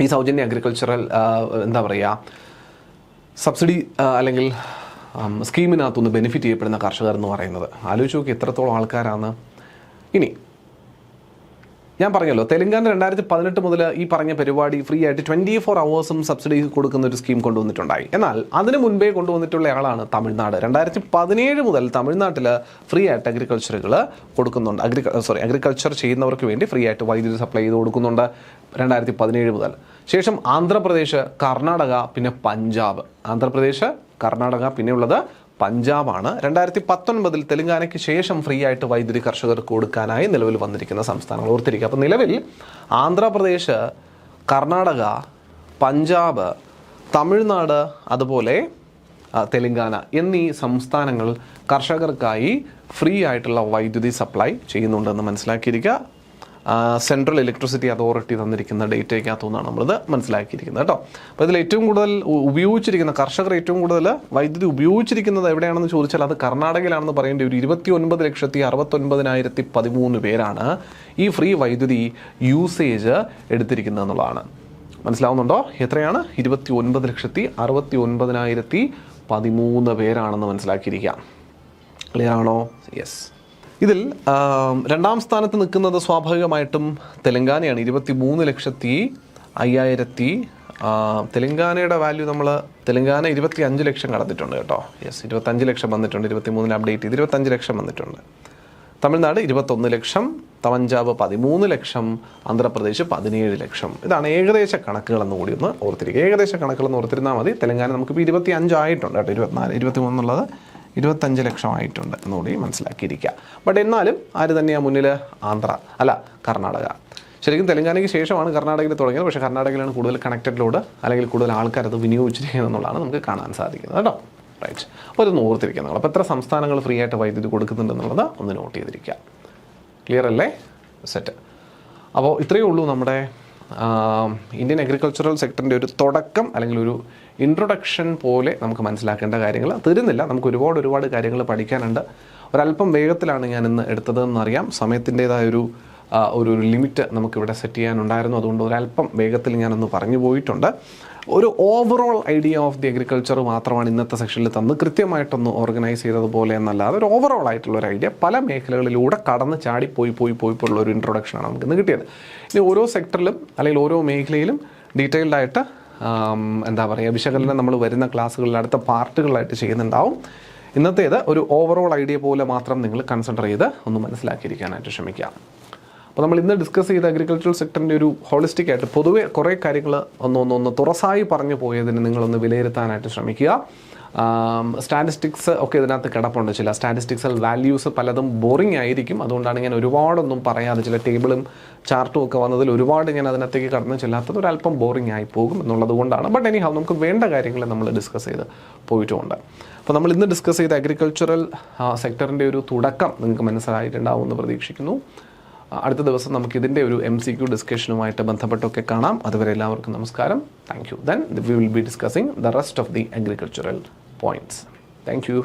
ഈ സൗജന്യ അഗ്രികൾച്ചറൽ സബ്സിഡി അല്ലെങ്കിൽ സ്കീമിനകത്തുനിന്ന് ബെനിഫിറ്റ് ചെയ്യപ്പെടുന്ന കർഷകർ എന്ന് പറയുന്നത്. ആലോചിച്ച് നോക്കി എത്രത്തോളം ആൾക്കാരാണ്. ഇനി ഞാൻ പറഞ്ഞല്ലോ തെലങ്കാന 2018 മുതൽ ഈ പറഞ്ഞ പരിപാടി ഫ്രീ ആയിട്ട് 24 hours സബ്സിഡി കൊടുക്കുന്ന ഒരു സ്കീം കൊണ്ടുവന്നിട്ടുണ്ടായി. എന്നാൽ അതിന് മുൻപേ കൊണ്ടുവന്നിട്ടുള്ള ആളാണ് തമിഴ്നാട്. 2017 മുതൽ തമിഴ്നാട്ടിൽ ഫ്രീ ആയിട്ട് അഗ്രികൾച്ചറുകൾ കൊടുക്കുന്നുണ്ട്. അഗ്രികൾച്ചർ ചെയ്യുന്നവർക്ക് വേണ്ടി ഫ്രീ ആയിട്ട് വൈദ്യുതി സപ്ലൈ ചെയ്ത് കൊടുക്കുന്നുണ്ട് 2017 മുതൽ. ശേഷം ആന്ധ്രാപ്രദേശ്, കർണാടക, പിന്നെ പഞ്ചാബ്. ആന്ധ്രാപ്രദേശ്, കർണാടക, പിന്നെയുള്ളത് പഞ്ചാബാണ് 2019 തെലങ്കാനയ്ക്ക് ശേഷം ഫ്രീ ആയിട്ട് വൈദ്യുതി കർഷകർക്ക് കൊടുക്കാനായി നിലവിൽ വന്നിരിക്കുന്ന സംസ്ഥാനങ്ങൾ. ഓർത്തിരിക്കുക. അപ്പോൾ നിലവിൽ ആന്ധ്രാപ്രദേശ്, കർണാടക, പഞ്ചാബ്, തമിഴ്നാട്, അതുപോലെ തെലങ്കാന എന്നീ സംസ്ഥാനങ്ങൾ കർഷകർക്കായി ഫ്രീ ആയിട്ടുള്ള വൈദ്യുതി സപ്ലൈ ചെയ്യുന്നുണ്ടെന്ന് മനസ്സിലാക്കിയിരിക്കുക. സെൻട്രൽ ഇലക്ട്രിസിറ്റി അതോറിറ്റി തന്നിരിക്കുന്ന ഡേറ്റയ്ക്കകത്തുനിന്നാണ് നമ്മളിത് മനസ്സിലാക്കിയിരിക്കുന്നത് കേട്ടോ. അപ്പോൾ ഇതിൽ ഏറ്റവും കൂടുതൽ ഉപയോഗിച്ചിരിക്കുന്ന കർഷകർ ഏറ്റവും കൂടുതൽ വൈദ്യുതി ഉപയോഗിച്ചിരിക്കുന്നത് എവിടെയാണെന്ന് ചോദിച്ചാൽ അത് കർണാടകയിലാണെന്ന് പറയേണ്ടി ഒരു 29,69,013 പേരാണ് ഈ ഫ്രീ വൈദ്യുതി യൂസേജ് എടുത്തിരിക്കുന്നത് എന്നുള്ളതാണ്. മനസ്സിലാവുന്നുണ്ടോ? എത്രയാണ്? 29,69,013 പേരാണെന്ന് മനസ്സിലാക്കിയിരിക്കാം. ക്ലിയർ ആണോ? യെസ്. ഇതിൽ രണ്ടാം സ്ഥാനത്ത് നിൽക്കുന്നത് സ്വാഭാവികമായിട്ടും തെലങ്കാനയാണ്. 23,05,000. തെലങ്കാനയുടെ വാല്യൂ തെലങ്കാന 25 ലക്ഷം കടന്നിട്ടുണ്ട് കേട്ടോ. യെസ്, 25 ലക്ഷം വന്നിട്ടുണ്ട്. 23 അപ്ഡേറ്റ് ചെയ്ത് 25 ലക്ഷം വന്നിട്ടുണ്ട്. തമിഴ്നാട് 21 ലക്ഷം, പഞ്ചാബ് 13 ലക്ഷം, ആന്ധ്രാപ്രദേശ് 17 ലക്ഷം. ഇതാണ് ഏകദേശ കണക്കുകളെന്ന് കൂടി ഒന്ന് ഓർത്തിരിക്കുക. ഏകദേശ കണക്കുകളെന്ന് ഓർത്തിരുന്നാൽ മതി. തെലങ്കാന നമുക്കിപ്പോൾ 25 ആയിട്ടുണ്ട് കേട്ടോ. 24, 23 എന്നുള്ളത് 25 ലക്ഷം ആയിട്ടുണ്ട് എന്നുകൂടി മനസ്സിലാക്കിയിരിക്കുക. ബട്ട് എന്നാലും ആര് തന്നെയാണ് മുന്നിൽ? കർണാടക. ശരിക്കും തെലങ്കാനയ്ക്ക് ശേഷമാണ് കർണാടകയിൽ തുടങ്ങിയത്. പക്ഷേ കർണാടകയിലാണ് കൂടുതൽ കണക്റ്റഡ് ലോഡ് അല്ലെങ്കിൽ കൂടുതൽ ആൾക്കാർ അത് വിനിയോഗിച്ചിരിക്കുന്നത് എന്നുള്ളതാണ് നമുക്ക് കാണാൻ സാധിക്കുന്നത് കേട്ടോ. റൈറ്റ്. അപ്പോൾ ഇതൊന്ന് ഓർത്തിരിക്കുക നിങ്ങൾ. അപ്പോൾ എത്ര സംസ്ഥാനങ്ങൾ ഫ്രീ ആയിട്ട് വൈദ്യുതി കൊടുക്കുന്നുണ്ടെന്നുള്ളത് ഒന്ന് നോട്ട് ചെയ്തിരിക്കുക. ക്ലിയർ അല്ലേ? സെറ്റ്. അപ്പോൾ ഇത്രയേ ഉള്ളൂ നമ്മുടെ ഇന്ത്യൻ അഗ്രികൾച്ചറൽ സെക്ടറിൻ്റെ ഒരു തുടക്കം അല്ലെങ്കിൽ ഒരു ഇൻട്രൊഡക്ഷൻ പോലെ നമുക്ക് മനസ്സിലാക്കേണ്ട കാര്യങ്ങൾ തീരുന്നില്ല. നമുക്ക് ഒരുപാട് കാര്യങ്ങൾ പഠിക്കാനുണ്ട്. ഒരല്പം വേഗത്തിലാണ് ഞാൻ ഇന്ന് എടുത്തതെന്നറിയാം. സമയത്തിൻ്റേതായൊരു ഒരു ലിമിറ്റ് നമുക്കിവിടെ സെറ്റ് ചെയ്യാനുണ്ടായിരുന്നു. അതുകൊണ്ട് ഒരല്പം വേഗത്തിൽ ഞാനൊന്ന് പറഞ്ഞു പോയിട്ടുണ്ട്. ഒരു overall idea of the agriculture മാത്രമാണ് ഇന്നത്തെ സെക്ഷനിൽ തന്ന് കൃത്യമായിട്ടൊന്ന് ഓർഗനൈസ് ചെയ്തതുപോലെ എന്നല്ലാതെ ഒരു ഓവറോൾ ആയിട്ടുള്ള ഒരു ഐഡിയ പല മേഖലകളിലൂടെ കടന്ന് ചാടി പോയിട്ടുള്ള ഒരു ഇൻട്രൊഡക്ഷനാണ് നമുക്ക് ഇന്ന് കിട്ടിയത്. ഇനി ഓരോ സെക്ടറിലും അല്ലെങ്കിൽ ഓരോ മേഖലയിലും ഡീറ്റെയിൽഡ് ആയിട്ട് വിശകലനം നമ്മൾ വരുന്ന ക്ലാസ്സുകളിൽ അടുത്ത പാർട്ടുകളായിട്ട് ചെയ്യുന്നുണ്ടാവും. ഇന്നത്തേത് ഒരു ഓവറോൾ ഐഡിയ പോലെ മാത്രം നിങ്ങൾ കൺസിഡർ ചെയ്ത് ഒന്ന് മനസ്സിലാക്കിയിരിക്കാനായിട്ട് ശ്രമിക്കുക. അപ്പോൾ നമ്മൾ ഇന്ന് ഡിസ്കസ് ചെയ്ത അഗ്രികൾച്ചറൽ സെക്ടറിൻ്റെ ഒരു ഹോളിസ്റ്റിക് ആയിട്ട് പൊതുവെ കുറേ കാര്യങ്ങൾ ഒന്ന് തുറസായി പറഞ്ഞു പോയതിന് നിങ്ങളൊന്ന് വിലയിരുത്താനായിട്ട് ശ്രമിക്കുക. സ്റ്റാറ്റിസ്റ്റിക്സ് ഒക്കെ ഇതിനകത്ത് കിടപ്പുണ്ട്. ചില സ്റ്റാറ്റിസ്റ്റിക്സൽ വാല്യൂസ് പലതും ബോറിംഗ് ആയിരിക്കും. അതുകൊണ്ടാണ് ഞാൻ ഒരുപാടൊന്നും പറയാതെ ചില ടേബിളും ചാർട്ടും ഒക്കെ വന്നതിൽ ഒരുപാട് ഞാൻ അതിനകത്തേക്ക് കടന്നു ചെല്ലാത്തത് ഒരല്പം ബോറിംഗ് ആയി പോകും എന്നുള്ളത് കൊണ്ടാണ്. ബട്ട് എനിഹാ നമുക്ക് വേണ്ട കാര്യങ്ങൾ നമ്മൾ ഡിസ്കസ് ചെയ്ത് പോയിട്ടുമുണ്ട്. അപ്പോൾ നമ്മൾ ഇന്ന് ഡിസ്കസ് ചെയ്ത അഗ്രികൾച്ചറൽ സെക്ടറിൻ്റെ ഒരു തുടക്കം നിങ്ങൾക്ക് മനസ്സിലായിട്ടുണ്ടാവുമെന്ന് പ്രതീക്ഷിക്കുന്നു. അടുത്ത ദിവസം നമുക്ക് ഇതിൻ്റെ ഒരു MCQ ഡിസ്കഷനുമായിട്ട് ബന്ധപ്പെട്ടൊക്കെ കാണാം. അതുവരെ എല്ലാവർക്കും നമസ്കാരം. Thank you. Then we will be discussing the rest of the agricultural points. Thank you.